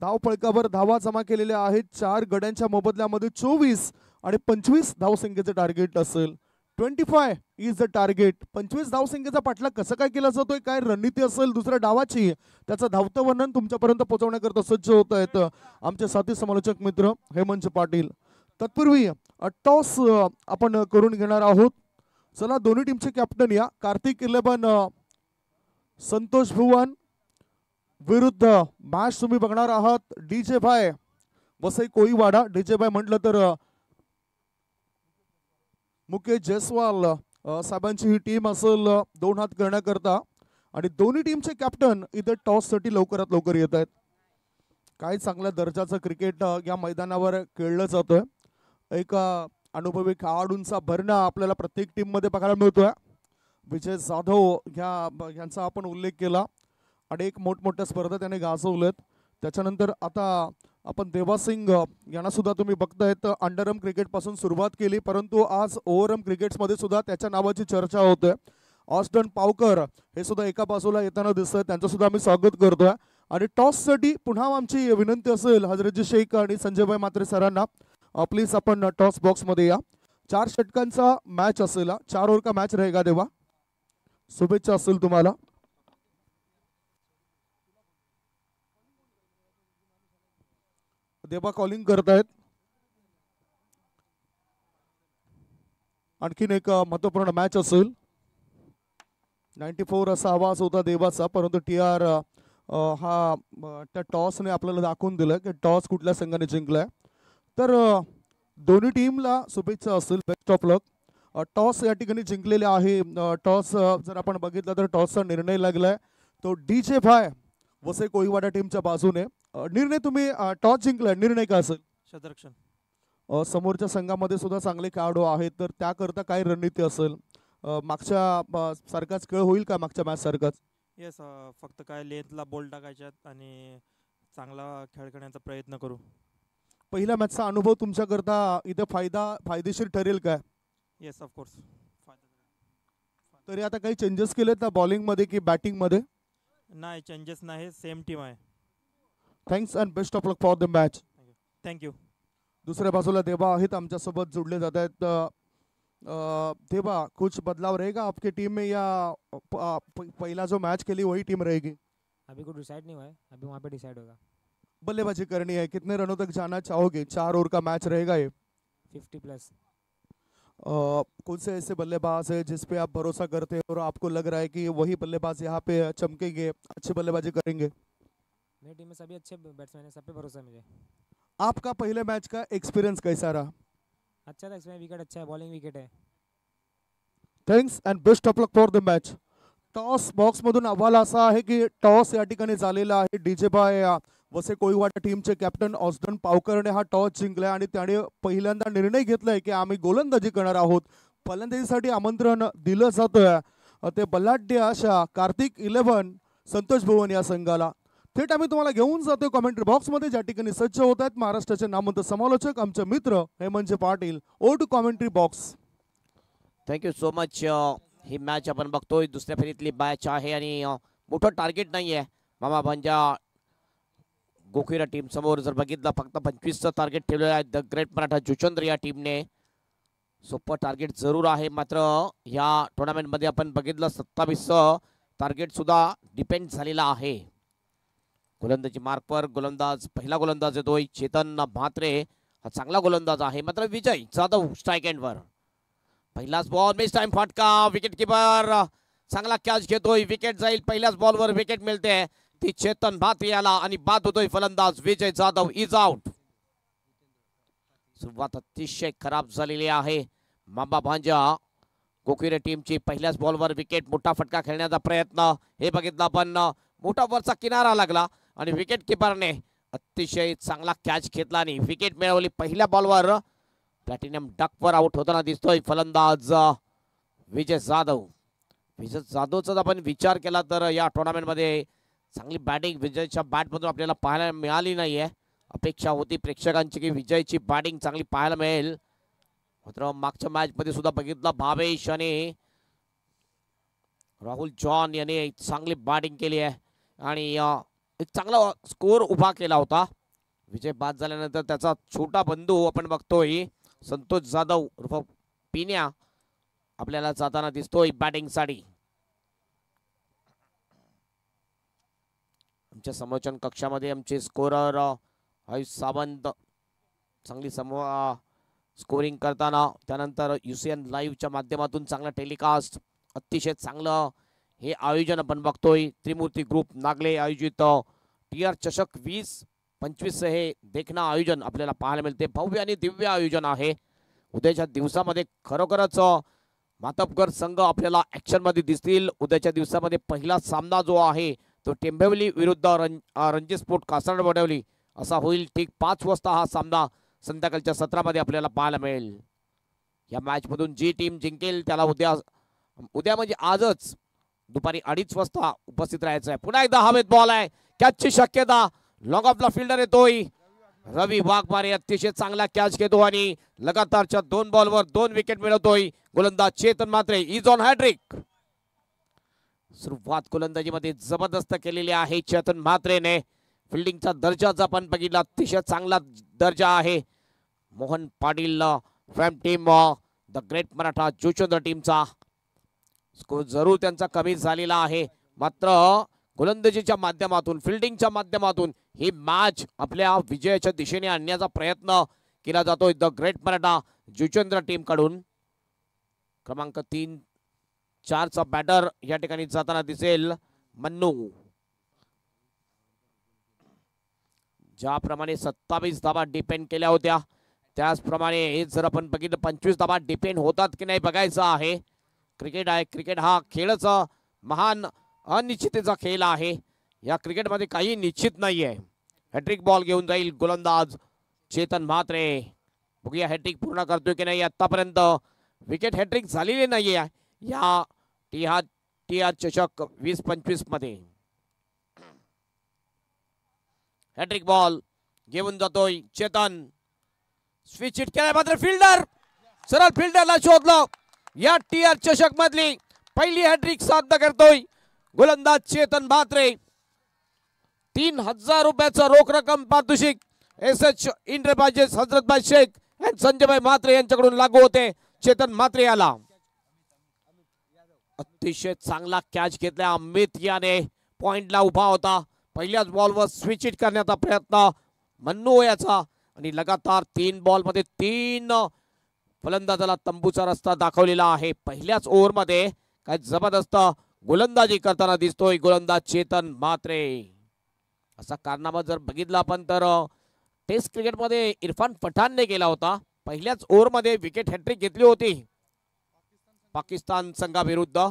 धाव फळकावर धावा जमा केलेल्या आहेत. 4 गड्यांच्या मोबदल्यामध्ये 24 आणि 25 धावसंख्येचे टार्गेट असेल. 25 इज द टार्गेट. 25 धावसंख्येचा पाठलाग कसा काय केला जातोय, काय रणनीती असेल दुसऱ्या डावाची, त्याचं धावतं वर्णन तुमच्यापर्यंत पोहोचवण्याकरता सज्ज होत आहेत आमचे साथी समालोचक मित्र हेमंत पाटील. तत्पूर्वी टॉस आपण करून घेणार आहोत. चला दोन्ही टीमचे कॅप्टन या. कार्तिक 11 संतोष भुवन विरुद्ध मॅच तुम्ही बघणार आहात डीजे भाई वसई कोळीवाडा. डीजे भाई म्हटलं तर मुकेश जयस्वाल साहेबांची ही टीम असेल 2 हात करण्याकरता. आणि दोन्ही टीमचे कॅप्टन इथे टॉस साठी लवकरात लवकर येत आहेत. काय चांगल्या दर्जाचं क्रिकेट या मैदानावर खेळलं जातोय. एक अनुभवी खेळाडूंचा भरणा आपल्याला प्रत्येक टीम मध्ये बघायला मिळतोय. विजय जाधव यांचा आपण उल्लेख केला. अनेक मोठमोठ्या स्पर्धा त्याने गाजवल्यात. त्याच्यानंतर आता आपण देवासिंग यांना सुद्धा तुम्ही बघतायत. अंडरआर्म क्रिकेट पासून सुरुवात केली, परंतु आज ओव्हरआर्म क्रिकेट मध्ये सुद्धा त्याच्या नावाची चर्चा होते. ऑस्टन पावकर हे सुद्धा एका बाजूला येताना दिसतंय. त्यांचं सुद्धा आम्ही स्वागत करतोय. आणि टॉस साठी पुन्हा आमची विनंती असेल हजरतजी शेख आणि संजयभाई मात्रे सरांना, प्लीज आपण टॉस बॉक्स मध्ये या. 4 षटकांचा मॅच असेल. 4 ओव्हर का मॅच रहेगा देवा. शुभेच्छा असेल तुम्हाला. देवा कॉलिंग करतायत. आणखीन एक महत्वपूर्ण मॅच असेल. 94 असा आवाज होता देवाचा, परंतु TR हा त्या टॉसने आपल्याला दाखवून दिलं की टॉस कुठल्या संघाने जिंकलाय. तर दोन्ही टीमला शुभेच्छा असेल. Best of luck. टॉस या ठिकाणी जिंकलेले आहे. टॉस जर आपण बघितलं तर टॉसचा निर्णय लागलाय तो डीजे भाई वसई कोळीवाडा टीमच्या बाजूने. निर्णय तुम्ही टॉस जिंकलाय, निर्णय काय असेल? क्षेत्ररक्षण. समोरच्या संघामध्ये सुद्धा चांगले खेळाडू आहेत, तर त्याकरता काय रणनीती असेल? मागच्या सारखाच खेळ होईल का, मागच्या मॅच सारखाच? येस, फक्त काय लेंथला बॉल टाकायच्यात आणि चांगला खेळ करण्याचा प्रयत्न करू. पहिल्या मॅचचा अनुभव तुमच्याकरता इथे फायदेशीर ठरेल काय? Yes, of course. तरी आता काही चेंजेस केलेत ना बॉलिंग मध्ये की बॅटिंग मध्ये? नाही, चेंजेस नाही, सेम टीम आहे. Thanks and best of luck for the match. Thank you. दुसऱ्या बाजूला देवा आहेत आमच्यासोबत जुडले जात आहेत. देवा, कुछ बदलाव रहेगा आपकी टीम में या पहला जो मैच खेली वही टीम रहेगी? अभी कुछ डिसाइड नहीं हुआ है, अभी वहाँ पे डिसाइड होगा. बल्लेबाजी करनी है, कितने रनों तक जाना चाहोगे? 4 ओवर का मैच रहेगा ये. 50+. कौन से ऐसे बल्लेबाज है जिस पे आप भरोसा करते हैं और आपको लग रहा है कि वही बल्लेबाज यहाँ पे चमकेंगे, अच्छी बल्लेबाजी करेंगे? मेरी टीम में सभी अच्छे बैट्समैन हैं, सब पे भरोसा है मुझे. आपका पहले मैच का एक्सपीरियंस कैसा रहा? अच्छा था, इसमें विकेट अच्छा है, बॉलिंग विकेट है. Thanks and best of luck for the match. Toss box मधून अहवाल असा आहे की टॉस या ठिकाणी झालेला आहे. डीजे भाई वसई कोळीवाडा टीमचे कॅप्टन ऑस्टन पावकरने हा टॉस जिंकलाय आणि त्याने पहिल्यांदा निर्णय घेतलाय की आम्ही गोलंदाजी करणार आहोत. फलंदाजीसाठी आमंत्रण दिलं जातंय ते बलाढ्य अशा कार्तिक 11 संतोष भुवन या संघाला. थेट आम्ही तुम्हाला घेऊन जातो कमेंट्री बॉक्स मध्ये, ज्या ठिकाणी सज्ज होत आहेत महाराष्ट्राचे नामवंत समालोचक आमचे मित्र हेमंत पाटील. ओ to commentary box. Thank you so much. ही मॅच आपण बघतोय, दुसऱ्या फेरीतली मॅच आहे आणि मोठं टार्गेट नाही आहे. मामा भांजा गोखिरा टीम समोर जर बघितलं फक्त 25चं टार्गेट ठेवलेलं आहे द ग्रेट मराठा जुचंद्र या टीमने. सोपं टार्गेट जरूर आहे, मात्र या टुर्नामेंटमध्ये आपण बघितलं 27चं टार्गेट सुद्धा डिपेंड झालेला आहे. गोलंदाजी मार्कवर गोलंदाज पहिला गोलंदाज येतोय चेतन म्हात्रे. हा चांगला गोलंदाज आहे, मात्र विजय जाधव स्ट्राईक एंडवर. पहिलाच बॉल मिस टाइम फटका. विकेट किपर चांगला कॅच घेतोय. विकेट जाईल. पहिल्याच बॉलवर विकेट मिळते ती चेतन म्हात्रे याला आणि बाद होतोय फलंदाज विजय जाधव इज आउट. सुरुवात अतिशय खराब झालेली आहे. मांबा भांजा गोखिरे टीमची पहिल्याच बॉलवर विकेट. मोठा फटका खेळण्याचा प्रयत्न हे बघितलं आपण. मोठा वरचा किनारा लागला आणि विकेट किपरने अतिशय चांगला कॅच घेतला आणि विकेट मिळवली. पहिल्या बॉलवर प्लॅटिनम डकवर आउट होताना दिसतोय फलंदाज विजय जाधव. विजय जाधवचा आपण विचार केला तर या टुर्नामेंटमध्ये चांगली बॅटिंग विजयच्या बॅटमधून आपल्याला पाहायला मिळाली नाहीये. अपेक्षा होती प्रेक्षकांची की विजयची बॅटिंग चांगली पाहायला मिळेल, मात्र मागच्या मॅच मध्ये सुद्धा बघितलं भावेश आणि राहुल जॉन यांनी चांगली बॅटिंग केली आहे आणि एक चांगला स्कोर उभा केला होता. विजय बाद झाल्यानंतर त्याचा छोटा बंधू आपण बघतोय संतोष जाधव उर्फ पिन्या आपल्याला जाताना दिसतोय बॅटिंग साठी. आमच्या समोरच्या कक्षामध्ये आमचे स्कोरर आयुष सावंत चांगली स्कोरिंग करताना, त्यानंतर UCN लाईव्हच्या माध्यमातून चांगला टेलिकास्ट अतिशय चांगलं हे आयोजन आपण बघतोय. त्रिमूर्ती ग्रुप नागले आयोजित TR चषक 2025 हे देखणं आयोजन आपल्याला पाहायला मिळते. भव्य आणि दिव्य आयोजन आहे. उद्याच्या दिवसामध्ये खरोखरच मातबगर संघ आपल्याला ऍक्शन मध्ये दिसतील. उद्याच्या दिवसामध्ये पहिला सामना जो आहे तो टेंबेवली विरुद्ध रणजी स्पोर्ट कासार वडवली असा होईल. ठीक 5 वाजता हा सामना संध्याकाळच्या सत्रामध्ये आपल्याला पाहायला मिळेल. या मॅच मधून जी टीम जिंकेल त्याला उद्या म्हणजे आजच दुपारी 2:30 वाजता उपस्थित राहायचं आहे. पुन्हा एकदा हवेत बॉल आहे. कॅचची शक्यता. लॉंग ऑफला फिल्डर येतोय रवी वाघमारे. अतिशय चांगला कॅच घेतो आणि लगातारच्या 2 बॉलवर 2 विकेट मिळवतोय गोलंदाज Chetan Mhatre is on hat trick. सुरुवात गोलंदाजीमध्ये जबरदस्त केलेली आहे चेतन म्हात्रेने. फिल्डिंगचा दर्जा जर आपण बघितला अतिशय चांगला दर्जा आहे. Mohan Patil फॅम team the great Maratha Juchandra टीमचा स्कोर जरूर त्यांचा कमी झालेला आहे, मात्र गोलंदाजीच्या माध्यमातून फिल्डिंगच्या माध्यमातून ही मॅच आपल्या विजयाच्या दिशेने आणण्याचा प्रयत्न केला जातोय the great Maratha Juchandra team कडून. क्रमांक 3-4चा बॅटर या ठिकाणी जाताना दिसेल मन्नू. ज्याप्रमाणे 27 धावा डिपेंड केल्या होत्या त्याचप्रमाणे जर आपण बघितलं 25 धावा डिपेंड होतात की नाही बघायचं आहे. क्रिकेट आहे. क्रिकेट हा खेळच महान अनिश्चिततेचा खेळ आहे. या क्रिकेटमध्ये काही निश्चित नाहीये. हॅट्रिक बॉल घेऊन जाईल गोलंदाज चेतन म्हात्रे. बघूया हॅट्रिक पूर्ण करतोय की नाही. आतापर्यंत विकेट हॅट्रिक झालेली नाहीये या TR चषक 2025 मध्ये. हॅट्रिक बॉल घेऊन जातोय चेतन. स्विच हिट केलाय मात्र फिल्डर सरळ फिल्डरला शोधलं. या TR चषक मधली पहिली हॅट्रिक साध्य करतोय गोलंदाज चेतन म्हात्रे. 3000 रुपयाचं रोख रक्कम पारितोषिक SH इंटरप्राइजेस हजरतभाई शेख आणि संजयभाई म्हात्रे यांच्याकडून लागू होते चेतन म्हात्रे याला. अतिशय चांगला कॅच घेतला. अमित याने पॉइंटला उभा होता. पहिल्याच बॉलवर स्विच हिट करण्याचा प्रयत्न मन्नू याचा आणि लगातार 3 बॉलमध्ये 3 फलंदाजाला तंबूचा रस्ता दाखवलेला आहे. पहिल्याच ओव्हरमध्ये काय जबरदस्त गोलंदाजी करताना दिसतोय गोलंदाज चेतन म्हात्रे. असा कारनामा जर बघितला आपण तर टेस्ट क्रिकेटमध्ये इरफान पठाणने केला होता. पहिल्याच ओव्हरमध्ये विकेट हॅट्रिक घेतली होती पाकिस्तान संघाविरुद्ध.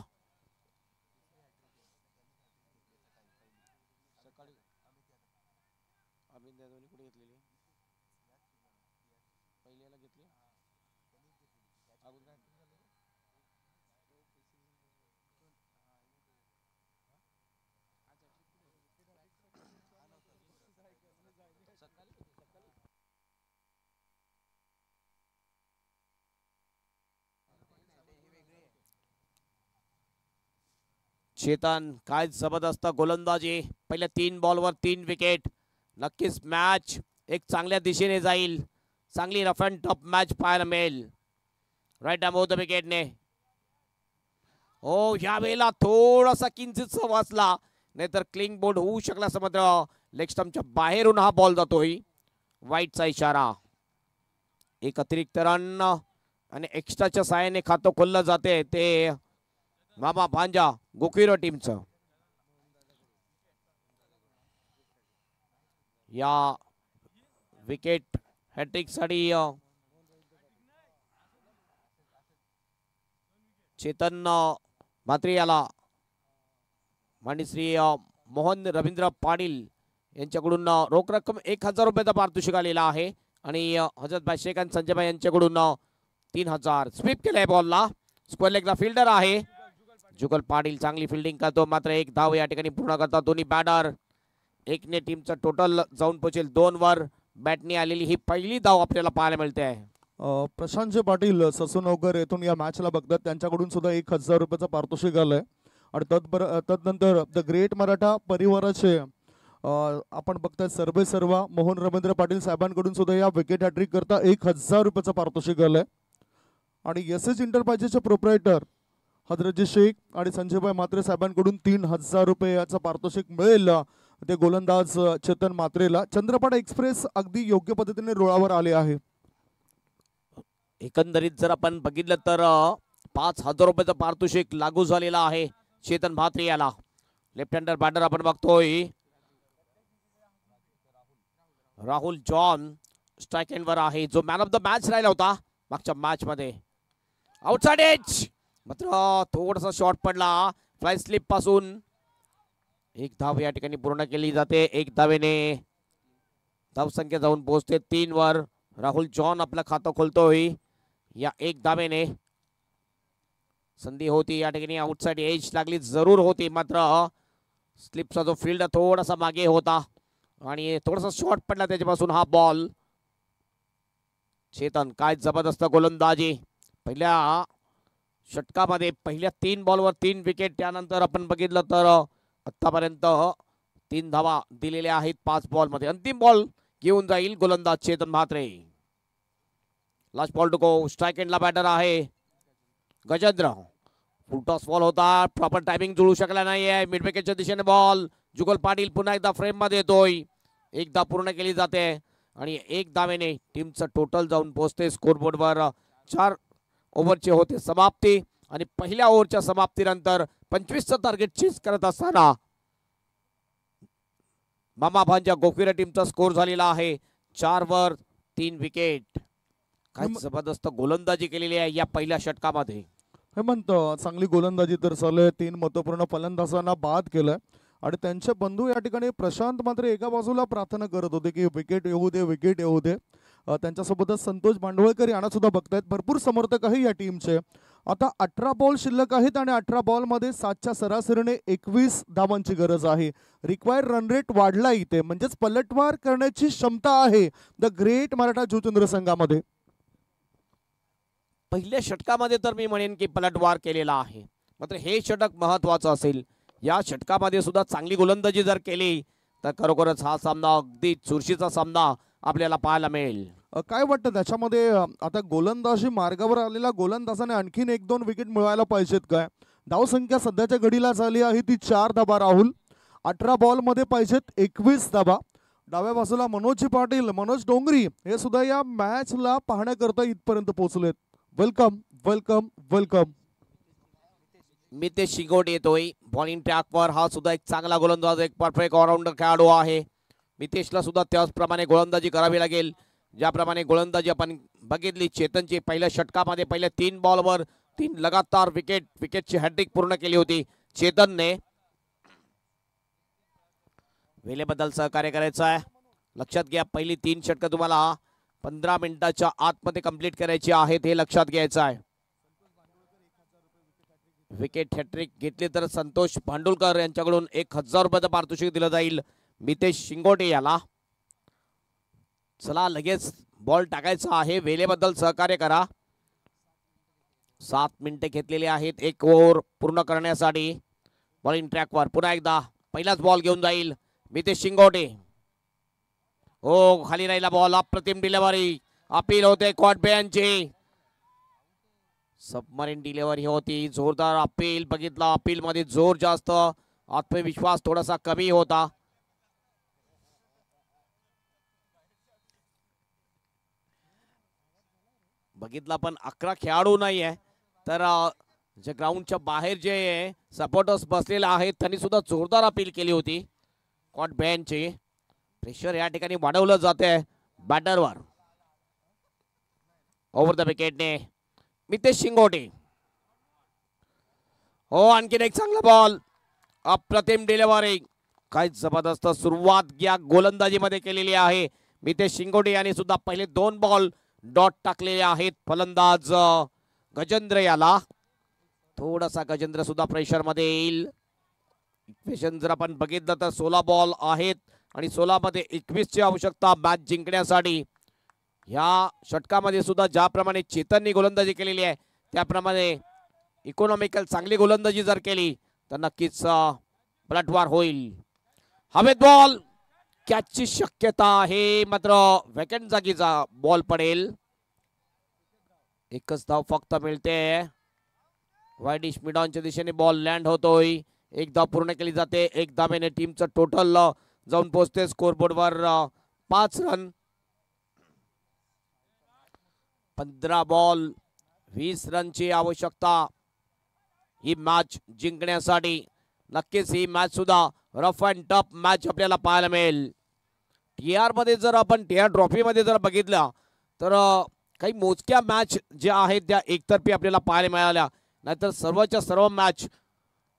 चेतन काय जबरदस्त गोलंदाजी. पहिल्या 3 बॉलवर 3 विकेट. नक्कीच मॅच एक चांगल्या दिशेने जाईल. चांगली रफ अँड टफ मॅच पाहायला मिळेल. राईट अबाउट द विकेटने. हो, ह्या वेळेला थोडासा किंचितसा वाचला, नाहीतर क्लिंग बोर्ड होऊ शकला असं मात्र लेग स्टंपच्या बाहेरून हा बॉल जातोय. वाईटचा इशारा. एक अतिरिक्त रन आणि एक्स्ट्राच्या साहाय्याने खातं खोललं जाते ते मामा भांजा गोकिरो टीमचं. या विकेट हॅट्रिक साठी चेतन म्हात्रे याला माननीय श्री मोहन रवींद्र पाटील यांच्याकडून रोख रक्कम 1000 रुपयाचा पारितोषिक आलेला आहे आणि हजरतभाई शेख आणि संजयभाई यांच्याकडून 3000. स्वीप केलाय बॉलला. स्क्वेअर लेगला फिल्डर आहे जुगल पाटील. चांगली फिल्डिंग करतो, मात्र एक धाव या ठिकाणी पूर्ण करतात दोन्ही बॅटर. एकने टीमचं टोटल जाऊन पोहोचेल 2 वर. बॅटने आलेली ही पहिली धाव आपल्याला पाहायला मिळते आहे. प्रशांत पाटील ससूनगर येथून या मॅचला बघतात, त्यांच्याकडून सुद्धा 1000 रुपयाचं पारितोषिक आलंय. आणि तदनंतर द ग्रेट मराठा परिवाराचे आपण बघताय सर्वा मोहन रवींद्र पाटील साहेबांकडून सुद्धा या विकेट हॅट्रिक करता 1000 रुपयाचं पारितोषिक आलंय. आणि एस इंटरप्राइजेसचे प्रोप्रायटर हजरतजी शेख आणि संजयभाई म्हात्रे साहेबांकडून 3000 रुपये याचं पारितोषिक मिळेल ते गोलंदाज चेतन म्हात्रेला. चंद्रपाडा एक्सप्रेस अगदी योग्य पद्धतीने रुळावर आले आहे. एकंदरीत जर आपण बघितलं तर 5000 रुपयाचं पारितोषिक लागू झालेला आहे चेतन म्हात्रे याला. लेफ्ट हँडर बॅटर आपण बघतोय राहुल जॉन स्ट्राइक एंडवर आहे, जो मॅन ऑफ द मॅच राहिला होता मागच्या मॅच मध्ये. आउटसाइड एज, मात्र थोडासा शॉट पडला फ्लाय स्लिप पासून. एक धाव या ठिकाणी पूर्ण केली जाते. एक धावेने धावसंख्या जाऊन पोहोचते 3 वर. राहुल जॉन आपलं खातं खोलतोय या एक धावेने. संधी होती या ठिकाणी, आउटसाइड एज लागली जरूर होती, मात्र स्लिपचा जो फील्ड थोडासा मागे होता आणि थोडासा शॉट पडला त्याच्यापासून हा बॉल. चेतन काय जबरदस्त गोलंदाजी. पहिल्या षटकामध्ये पहिल्या 3 बॉलवर 3 विकेट. त्यानंतर आपण बघितलं तर आतापर्यंत 3 धावा दिलेल्या आहेत 5 बॉलमध्ये. अंतिम बॉल घेऊन जाईल गोलंदाज Chetan Mhatre. Last ball to go. Strike एंडला बॅटर आहे गजेंद्र. फुलटॉस बॉल होता, प्रॉपर टायमिंग जुळू शकला नाहीये. मिड विकेटच्या दिशेने बॉल. जुगल पाटील पुन्हा एकदा फ्रेम मध्ये येतोय. एकदा पूर्ण केली जाते आणि एक धावेने टीमचं टोटल जाऊन पोहोचते स्कोरबोर्डवर. 4 ओव्हरची होते समाप्ती आणि पहिल्या ओव्हरच्या समाप्तीनंतर 25चं टार्गेट चेस करत असताना मामा भांजा गोकिरा टीमचा स्कोर झालेला आहे 4 वर 3 विकेट. काय जबरदस्त गोलंदाजी केलेली आहे या पहिल्या षटकामध्ये. हेमंत, चांगली गोलंदाजी तर चालू. 3 महत्वपूर्ण फलंदाजांना बाद केलंय आणि त्यांचे बंधू या ठिकाणी प्रशांत मात्र एका बाजूला प्रार्थना करत होते की विकेट येऊ दे, विकेट येऊ दे. त्यांच्यासोबतच संतोष भांडवळकर यांना सुद्धा बघतायत. भरपूर समर्थक आहे या टीमचे. आता 18 बॉल शिल्लक आहेत आणि 18 बॉलमध्ये 7च्या सरासरीने 21 धावांची गरज आहे. रिक्वायर्ड रन रेट वाढला इथे, म्हणजेच पलटवार करण्याची क्षमता आहे द ग्रेट मराठा जुचंद्र संघामध्ये. पहिल्या षटकामध्ये तर मी म्हणेन की पलटवार केलेला आहे, मात्र हे षटक महत्वाचं असेल. या षटकामध्ये सुद्धा चांगली गोलंदाजी जर केली तर खरोखरच हा सामना अगदी चुरशीचा सामना आपल्याला पाहायला मिळेल. काय वाटतं त्याच्यामध्ये? आता गोलंदाजी मार्गावर आलेला गोलंदाजाने आणखीन 1-2 विकेट मिळवायला पाहिजेत काय? धावसंख्या सध्याच्या घडीला झाली आहे ती 4 धाबा. राहुल 18 बॉलमध्ये पाहिजेत 21 धाबा. डाव्या बाजूला मनोज पाटील, मनोज डोंगरी हे सुद्धा या मॅचला पाहण्याकरता इथपर्यंत पोहोचलेत. Welcome welcome welcome. Mitesh Shingote येतोय बॉलिंग ट्रॅकवर. हा सुद्धा एक चांगला गोलंदाज, एक परफेक्ट ऑलराऊंडर खेळाडू आहे. मितेशला सुद्धा त्याचप्रमाणे गोलंदाजी करावी लागेल ज्याप्रमाणे गोलंदाजी आपण बघितली चेतनची. पहिल्या षटकामध्ये पहिल्या 3 बॉलवर 3 लगातार विकेटची हॅट्रिक पूर्ण केली होती चेतनने. वेळेबद्दल सहकार्य करायचं आहे. लक्षात घ्या, पहिली 3 षटकं तुम्हाला 15 मिनिटाच्या आतमध्ये कंप्लीट करायची आहेत, हे लक्षात घ्यायचं आहे. विकेट हॅट्रिक घेतली तर संतोष भांडुलकर यांच्याकडून 1000 रुपयाचं पारितोषिक दिलं जाईल मितेश शिंगोटे याला. चला लगेच बॉल टाकायचा आहे. वेळेबद्दल सहकार्य करा. 7 मिनिटे घेतलेली आहेत 1 ओव्हर पूर्ण करण्यासाठी. बॉलिंग ट्रॅकवर पुन्हा एकदा पहिलाच बॉल घेऊन जाईल मितेश शिंगोटे. हो खाली राहिला बॉल, अप्रतिम डिलेव्हरी, अपील होते कॉट यांची. सबमरीन डिलेव्हरी होती, जोरदार अपील बघितला. अपील मध्ये जोर जास्त, आत्मविश्वास थोडासा कमी होता. बघितला पण 11 खेळाडू नाहीये, तर जे ग्राउंडच्या बाहेर जे सपोर्टर्स बसलेले आहेत त्यांनी सुद्धा जोरदार अपील केली होती कॉट बॅनची. प्रेशर या ठिकाणी वाढवलं जाते बॅटरवर. ओव्हर द विकेटने मितेश शिंगोटे. हो आणखीन एक चांगला बॉल, अप्रतिम डिलिव्हरी. काय जबरदस्त सुरुवात या गोलंदाजीमध्ये केलेली आहे मितेश शिंगोटे यांनी सुद्धा. पहिले 2 बॉल डॉट टाकलेले आहेत. फलंदाज गजेंद्र याला, थोडासा गजेंद्र सुद्धा प्रेशर मध्ये येईल. इक्वेशन जर आपण बघितलं तर 16 बॉल आहेत आणि 16 मध्ये 21 ची आवश्यकता मॅच जिंकण्यासाठी. ह्या षटकामध्ये सुद्धा ज्याप्रमाणे चेतननी गोलंदाजी केलेली आहे त्याप्रमाणे इकॉनॉमिकल चांगली गोलंदाजी जर केली तर नक्कीच पलटवार होईल. हवेत बॉल, कॅचची शक्यता आहे, मात्र वॅकंट जागीचा बॉल पडेल. एकच धाव फक्त मिळते. वाईडिश मिडॉनच्या दिशेने बॉल लँड होतोय. एक धाव पूर्ण केली जाते. एक धावेने टीमचं टोटल जाऊन पोहोचते स्कोरबोर्डवर 5 रन. 15 बॉल 20 रनची आवश्यकता ही मॅच जिंकण्यासाठी. नक्कीच ही मॅच सुद्धा रफ अँड टफ मॅच आपल्याला पाहायला मिळेल. TR मध्ये जर आपण TR ट्रॉफी मध्ये जर बघितलं तर काही मोजक्या मॅच ज्या आहेत त्या एकतर्फी आपल्याला पाहायला मिळाल्या, नाहीतर सर्वच्या सर्व मॅच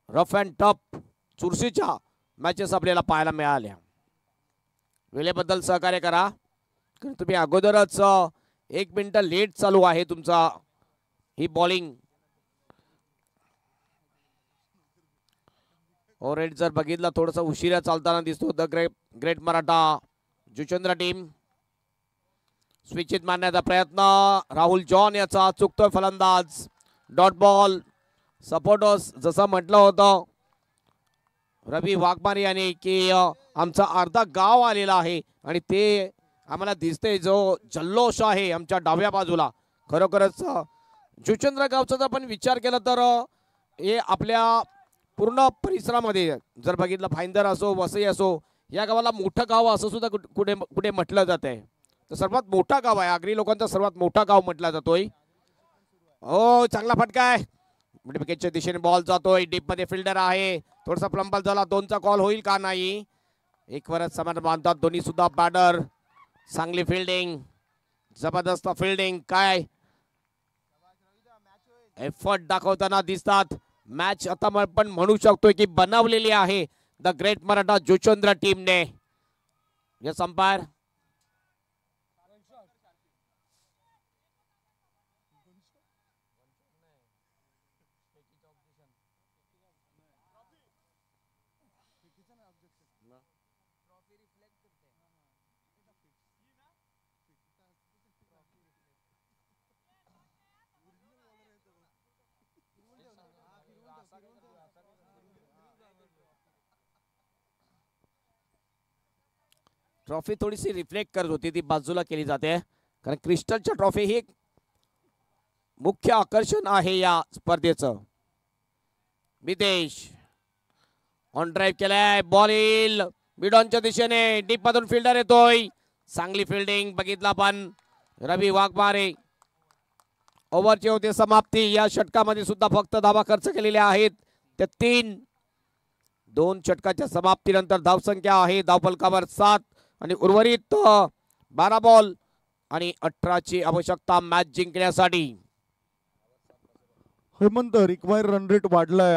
रफ अँड टफ चुरशीच्या मॅचेस आपल्याला पाहायला मिळाल्या. वेळेबद्दल सहकार्य करा, कारण तुम्ही अगोदरच 1 मिनिट लेट चालू आहे तुमचा ही बॉलिंग. ओव्हरहेड जर बघितला थोडासा उशिरा चालताना दिसतो the great Maratha Juchandra team. स्विचित मारण्याचा प्रयत्न, राहुल जॉन याचा चुकतोय फलंदाज. Dot ball. सपोर्टर्स जसं म्हटलं होतं रवी वाघमारे यांनी की आमचा अर्धा गाव आलेला आहे आणि ते आम्हाला दिसते. जो जल्लोष आहे आमच्या डाव्या बाजूला, खरोखरच जुचंद्र गावचा जर आपण विचार केला तर हे आपल्या पूर्ण परिसरामध्ये जर बघितलं, फायंदर असो वसई असो, या गावाला मोठं गाव असं सुद्धा कुठे कुठे म्हटलं जात आहे. तर सर्वात मोठा गाव आहे, आगरी लोकांचा सर्वात मोठा गाव म्हटला जातोय. हो चांगला फटका आहे. मिड विकेटच्या दिशेने बॉल जातोय. डीप मध्ये फिल्डर आहे, थोडासा प्लंबल झाला. 2चा कॉल होईल का नाही. एक वरच समान बांधतात दोन्ही सुद्धा बॅटर. चांगली फिल्डिंग, जबरदस्त फिल्डिंग. काय एफर्ट दाखवताना दिसतात. मॅच आता आपण म्हणू शकतोय की बनवलेली आहे द ग्रेट मराठा जुचंद्र टीमने. Yes umpire. ट्रॉफी थोडीशी रिफ्लेक्ट करत होती, ती बाजूला केली जाते, कारण क्रिस्टलच्या ट्रॉफी ही एक मुख्य आकर्षण आहे या स्पर्धेचं. मितेश ऑन ड्राईव्ह केलाय. बॉल येईल मिडॉनच्या दिशेने. डीप मधून फिल्डर येतोय. चांगली फिल्डिंग बघितला पण रवी वाघमारे. ओव्हरची होते समाप्ती. या षटकामध्ये सुद्धा फक्त धावा खर्च केलेल्या आहेत त्या 3. 2 षटकाच्या समाप्तीनंतर धावसंख्या आहे धावफलकावर 7 आणि उर्वरित 12 बॉल आणि 18 ची आवश्यकता मॅच जिंकण्यासाठी. हेमंत, रिक्वायर रन रेट वाढलाय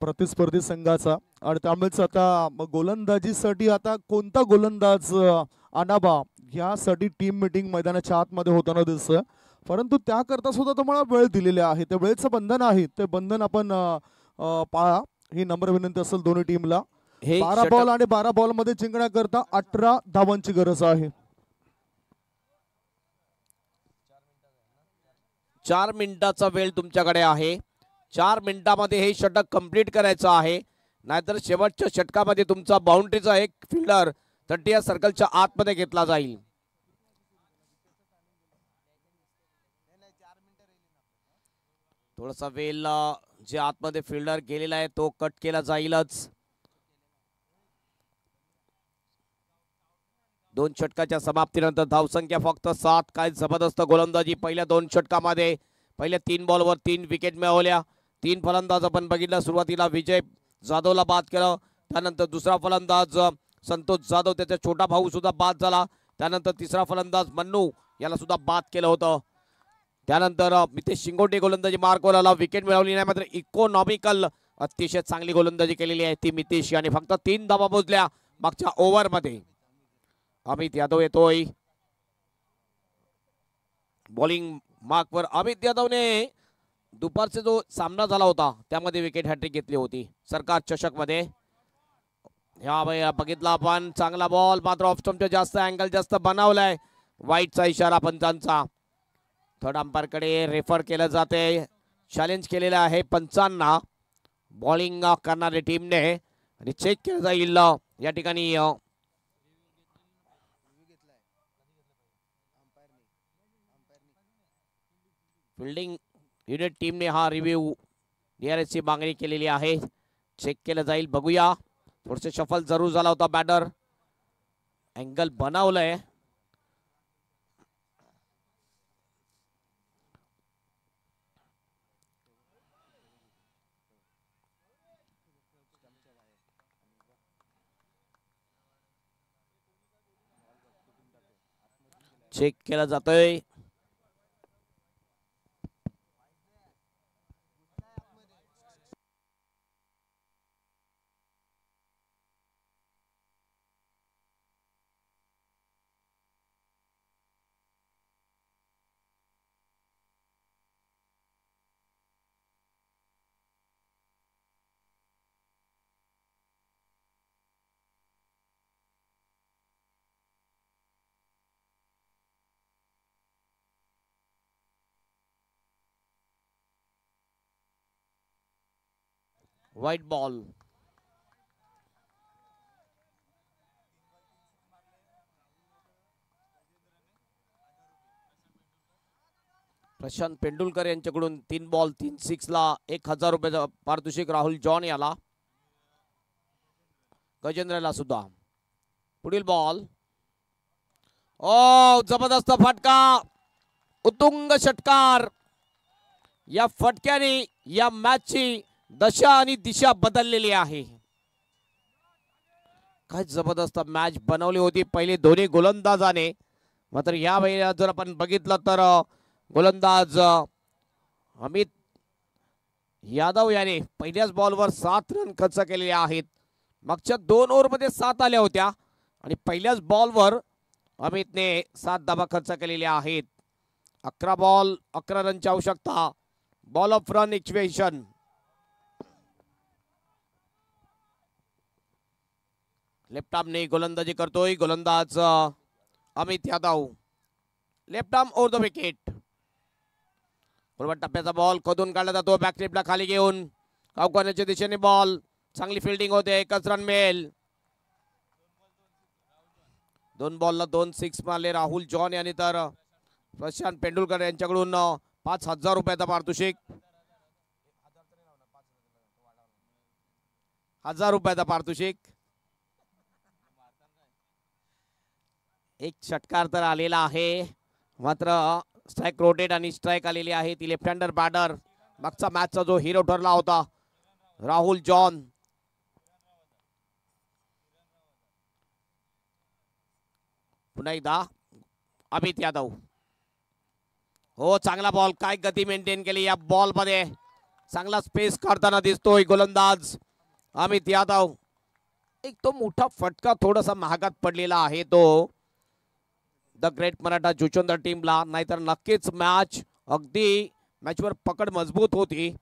प्रतिस्पर्धी संघाचा आणि त्यामुळेच आता गोलंदाजीसाठी आता कोणता गोलंदाज आणावा यासाठी टीम मीटिंग मैदानाच्या आतमध्ये होताना दिसतं. परंतु त्याकरता सुद्धा तुम्हाला वेळ दिलेले आहे, ते वेळेचं बंधन आहे, ते बंधन आपण पाळा ही नम्र विनंती असेल दोन्ही टीमला. 12 बॉल आणि 12 बॉल मध्ये जिंकण्याकरता 18 धावांची गरज आहे. 4 मिनिटाचा वेळ तुमच्याकडे आहे. 4 मिनिटामध्ये हे षटक कंप्लीट करायचं आहे, नाहीतर शेवटच्या षटकामध्ये तुमचा बाउंड्रीचा एक फिल्डर 30 सर्कलच्या आतमध्ये घेतला जाईल. थोडासा वेल जे आतमध्ये फिल्डर गेलेला आहे तो कट केला जाईलच. 2 षटकाच्या समाप्तीनंतर धावसंख्या फक्त 7. काय जबरदस्त गोलंदाजी पहिल्या 2 षटकामध्ये. पहिल्या 3 बॉलवर 3 विकेट मिळवल्या. 3 फलंदाज आपण बघितला. सुरुवातीला विजय जाधवला बाद केलं. त्यानंतर दुसरा फलंदाज संतोष जाधव त्याचा छोटा भाऊ सुद्धा बाद झाला. त्यानंतर तिसरा फलंदाज मन्नू याला सुद्धा बाद केलं होतं. त्यानंतर मितेश शिंगोटे गोलंदाजी मार्कवर आला. विकेट मिळवली नाही मात्र इकॉनॉमिकल अतिशय चांगली गोलंदाजी केलेली आहे ती मितेश याने. फक्त 3 धावा मोजल्या मागच्या ओव्हरमध्ये. अमित यादव येतोय बॉलिंग मार्कवर. अमित यादवने दुपारचा जो सामना झाला होता त्यामध्ये विकेट हॅट्रिक घेतली होती सरकार चषक मध्ये. ह्या बघितला आपण चांगला बॉल मात्र ऑफ स्टंपच्या जास्त अँगल जास्त बनवलाय. वाईटचा इशारा पंचांचा. थर्ड अंपायर कडे रेफर केलं जाते. चॅलेंज केलेलं आहे पंचांना बॉलिंग करणाऱ्या टीमने आणि चेक केलं जाईल या ठिकाणी. फिल्डिंग युनिट टीमने हा रिव्ह्यू DRS ची मागणी केलेली आहे. चेक केलं जाईल. बघूया. थोडसे शफल जरूर झाला होता बॅटर. अँगल बनवलंय. चेक केला जातोय. White ball. प्रशांत पेंडुलकर यांच्याकडून 3 बॉल 3 6ला 1000 रुपयाचं पारितोषिक राहुल जॉन याला. गजेंद्रला सुद्धा. पुढील बॉल. ओ जबरदस्त फटका. उत्तुंग षटकार. या फटक्याने या मॅचची दशा आणि दिशा बदललेली आहे. काय जबरदस्त मॅच बनवली होती पहिले दोन्ही गोलंदाजाने. मात्र या वेळेला जर आपण बघितलं तर गोलंदाज अमित यादव याने पहिल्याच बॉलवर 7 रन खर्च केलेले आहेत. मागच्या 2 ओव्हरमध्ये 7 आल्या होत्या आणि पहिल्याच बॉलवर अमितने 7 धावा खर्च केलेल्या आहेत. 11 बॉल 11 रनची आवश्यकता. Ball of run equation. Left आर्मने गोलंदाजी करतोय गोलंदाज Amit Yadav. Left arm over the wicket. पूर्व टप्प्याचा बॉल खोदून काढला जातो बॅकस्लिपला खाली घेऊन. कावकाण्याच्या दिशेने बॉल. चांगली फिल्डिंग होते. 1च रन मिळेल. 2 बॉलला 2 6 मारले राहुल जॉन यांनी. तर प्रशांत पेंडुलकर यांच्याकडून 5000 रुपयाचा पारितोषिक. 1000 रुपयाचा पारितोषिक. एक षटकार तर आलेला आहे मात्र स्ट्राइक रोटेट आणि स्ट्राइक आलेली आहे ती लेफ्ट हँडर बॅटर. मागचा मॅचचा जो हिरो ठरला होता राहुल जॉन. पुन्हा एकदा अमित यादव. हो चांगला बॉल. काय गती मेंटेन केली या बॉल मध्ये. चांगला स्पेस काढताना दिसतोय गोलंदाज अमित यादव. एक तो मोठा फटका थोडासा महागात पडलेला आहे तो द ग्रेट मराठा जुचंदर टीमला. नाहीतर नक्कीच मॅच अगदी मॅचवर पकड मजबूत होती.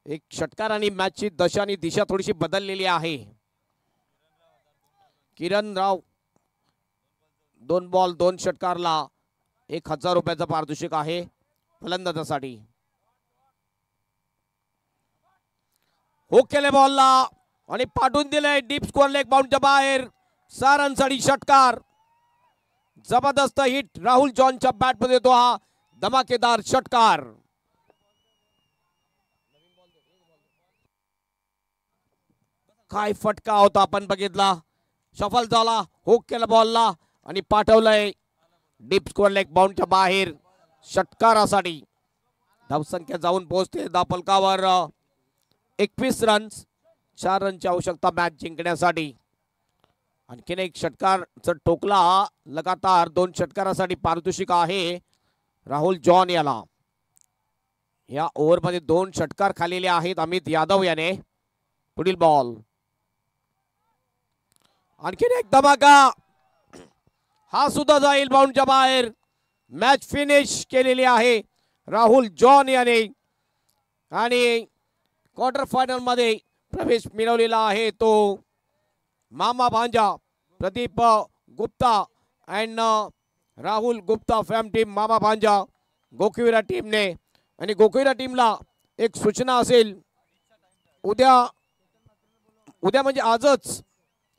एक षटकार आणि मॅचची दशा आणि दिशा थोडीशी बदललेली आहे. किरण राव 2 बॉल 2 षटकारला 1000 रुपयाचं पारितोषिक आहे फलंदाजासाठी. हो केले बॉलला आणि पाठवून दिले डीप स्कोअर लेग बाउंडच्या बाहेर. 6 रनसाठी षटकार. जबरदस्त हिट राहुल जॉनच्या बॅट मध्ये येतो हा धमाकेदार षटकार. काय फटका होता आपण बघितला. सफल झाला, हुक केला बॉलला आणि पाठवलंय डीप स्कोअर लेग बाउंडच्या बाहेर षटकारासाठी. धावसंख्या जाऊन पोहोचते धापलकावर 21 रन्स. 4 रनची आवश्यकता मॅच जिंकण्यासाठी. आणखीन एक षटकार जर ठोकला लगातार 2 षटकारासाठी पारितोषिक आहे राहुल जॉन याला. या ओव्हरमध्ये 2 षटकार खाल्लेले आहेत अमित यादव याने. पुढील बॉल आणखीन एक धमाका. हा सुद्धा जाईल बाउंडच्या बाहेर. मॅच फिनिश केलेली आहे राहुल जॉन याने आणि क्वार्टर फायनल मध्ये प्रवेश मिळवलेला आहे तो मामा भांजा प्रदीप गुप्ता अँड राहुल गुप्ता फॅम टीम मामा भांजा गोकुविरा टीमने. आणि गोकुविरा टीमला एक सूचना असेल, उद्या म्हणजे आजच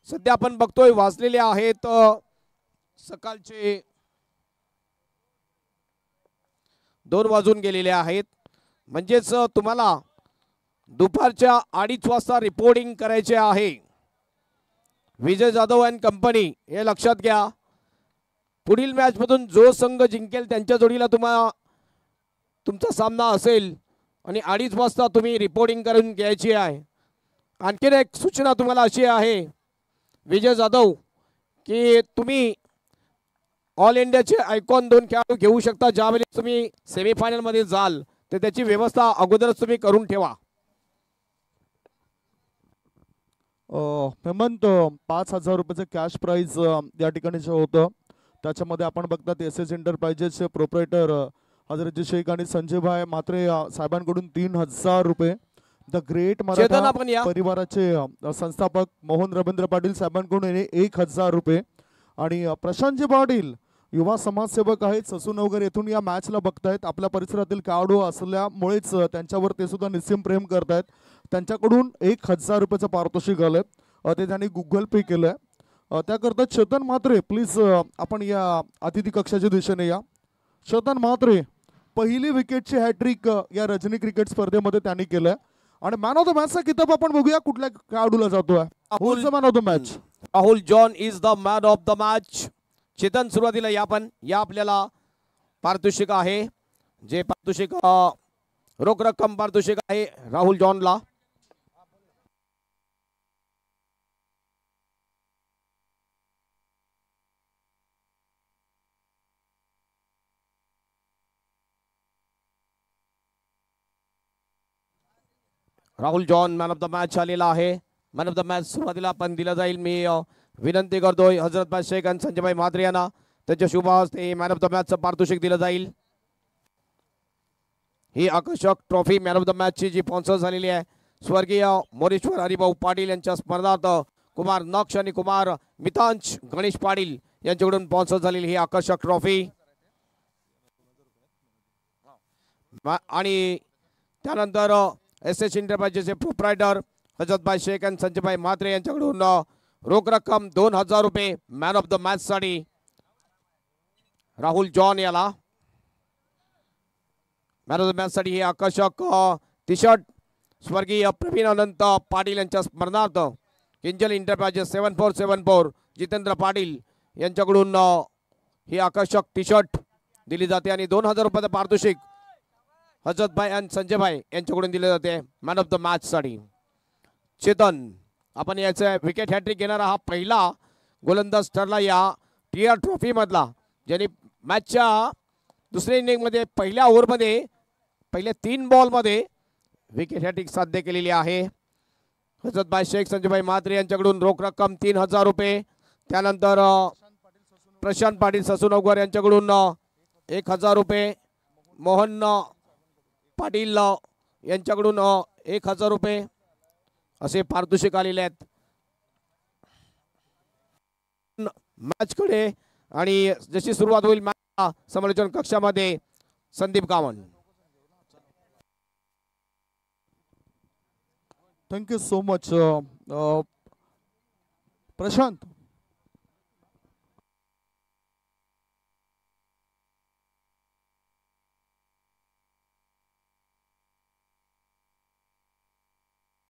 सध्या आपण बघतोय वाजलेले आहेत सकाळचे 2 वाजून गेलेले आहेत. म्हणजेच तुम्हाला दुपारच्या 2:30 वाजता रिपोर्टिंग करायचे आहे. विजय जाधव अँड कंपनी हे लक्षात घ्या. पुढील मॅच मधून जो संघ जिंकेल त्यांच्या जोडीला तुमचा सामना असेल आणि 2:30 वाजता तुम्ही रिपोर्टिंग करून घ्यायची आहे. आणखीन एक सूचना तुम्हाला अशी आहे विजय जाधव की तुम्ही ऑल इंडियाचे आयकॉन 2 खेळाडू घेऊ शकता. ज्यावेळी तुम्ही सेमीफायनल मध्ये जाल तर त्याची व्यवस्था अगोदरच तुम्ही करून ठेवा. हेमंत 5,000 रुपयाचं कॅश प्राइज या ठिकाणी जे होतं त्याच्यामध्ये आपण बघतात SS एंटरप्राइजेसचे प्रोप्रायटर हजरत शेख आणि संजय भाई मात्रे साहेबांकडून 3,000 रुपये. द ग्रेट मराठा परिवाराचे संस्थापक मोहन रवींद्र पाटील साहेबांकडून 1,000 रुपये. आणि प्रशांतजी पाटील युवा समाजसेवक आहेत ससूनगर येथून या मॅचला बघतायत. आपल्या परिसरातील खेळाडू असल्यामुळेच त्यांच्यावर ते सुद्धा निस्सीम प्रेम करतायत. त्यांच्याकडून 1,000 रुपयाचं पारितोषिक आलंय. ते त्यांनी गुगल पे केलंय. त्याकरता चेतन म्हात्रे प्लीज आपण या अतिथी कक्षाच्या दिशेने या. चेतन म्हात्रे पहिली विकेटची हॅट्रिक या रजनी क्रिकेट स्पर्धेमध्ये त्यांनी केलंय. आणि मॅन ऑफ द मॅचचा किताब आपण बघूया कुठल्या खेळाडूला जातोय. Man of the match Rahul John is the man of the match. Chetan सुरुवातीला या आपल्याला पारितोषिक आहे. जे पारितोषिक रोख रक्कम पारितोषिक आहे राहुल जॉनला. Rahul John man of the match आलेला आहे. मॅन ऑफ द मॅच सुरुवातीला पण दिला जाईल. मी विनंती करतोय हजरतभाई शेख आणि संजयभाई म्हात्रे यांना त्यांच्या शुभ हस्ते मॅन ऑफ द मॅचचं पारितोषिक दिलं जाईल. ही आकर्षक ट्रॉफी मॅन ऑफ द मॅचची जी स्पॉन्सर झालेली आहे स्वर्गीय मोरेश्वर हरिभाऊ पाटील यांच्या स्पर्धार्थ कुमार नक्ष आणि कुमार मितांश गणेश पाटील यांच्याकडून स्पॉन्सर झालेली ही आकर्षक ट्रॉफी. आणि त्यानंतर SS एंटरप्राइजेसचे प्रोप्रायटर हजरतभाई शेख आणि संजयभाई म्हात्रे यांच्याकडून रोख रक्कम 2,000 रुपये मॅन ऑफ द मॅच साठी राहुल जॉन याला. मॅन ऑफ द मॅच साठी हे आकर्षक टी शर्ट स्वर्गीय प्रवीण अनंत पाटील यांच्या स्मरणार्थ किंजल एंटरप्राइजेस 7474 जितेंद्र पाटील यांच्याकडून ही आकर्षक टी शर्ट दिली जाते. आणि 2,000 रुपयाचं पारितोषिक हजरतभाई आणि संजयभाई यांच्याकडून दिले जाते मॅन ऑफ द मॅच साठी. चेतन आपण याचं विकेट हॅट्रिक घेणारा हा पहिला गोलंदाज ठरला या TR ट्रॉफी मधला ज्यांनी मॅचच्या दुसऱ्या इनिंग मध्ये पहिल्या ओव्हरमध्ये पहिल्या 3 बॉलमध्ये विकेट हॅट्रिक साध्य केलेली आहे. हजरतभाई शेख संजयभाई म्हात्रे यांच्याकडून रोख रक्कम 3,000 रुपये. त्यानंतर प्रशांत पाटील ससूनगर यांच्याकडून 1,000 रुपये. मोहन पाटील यांच्याकडून 1,000 रुपये असे पारितोषिक आलेले आहेत मॅच कडे. आणि जशी सुरुवात होईल मॅच समालोचन कक्षामध्ये Sandeep Gawan. Thank you so much Prashant.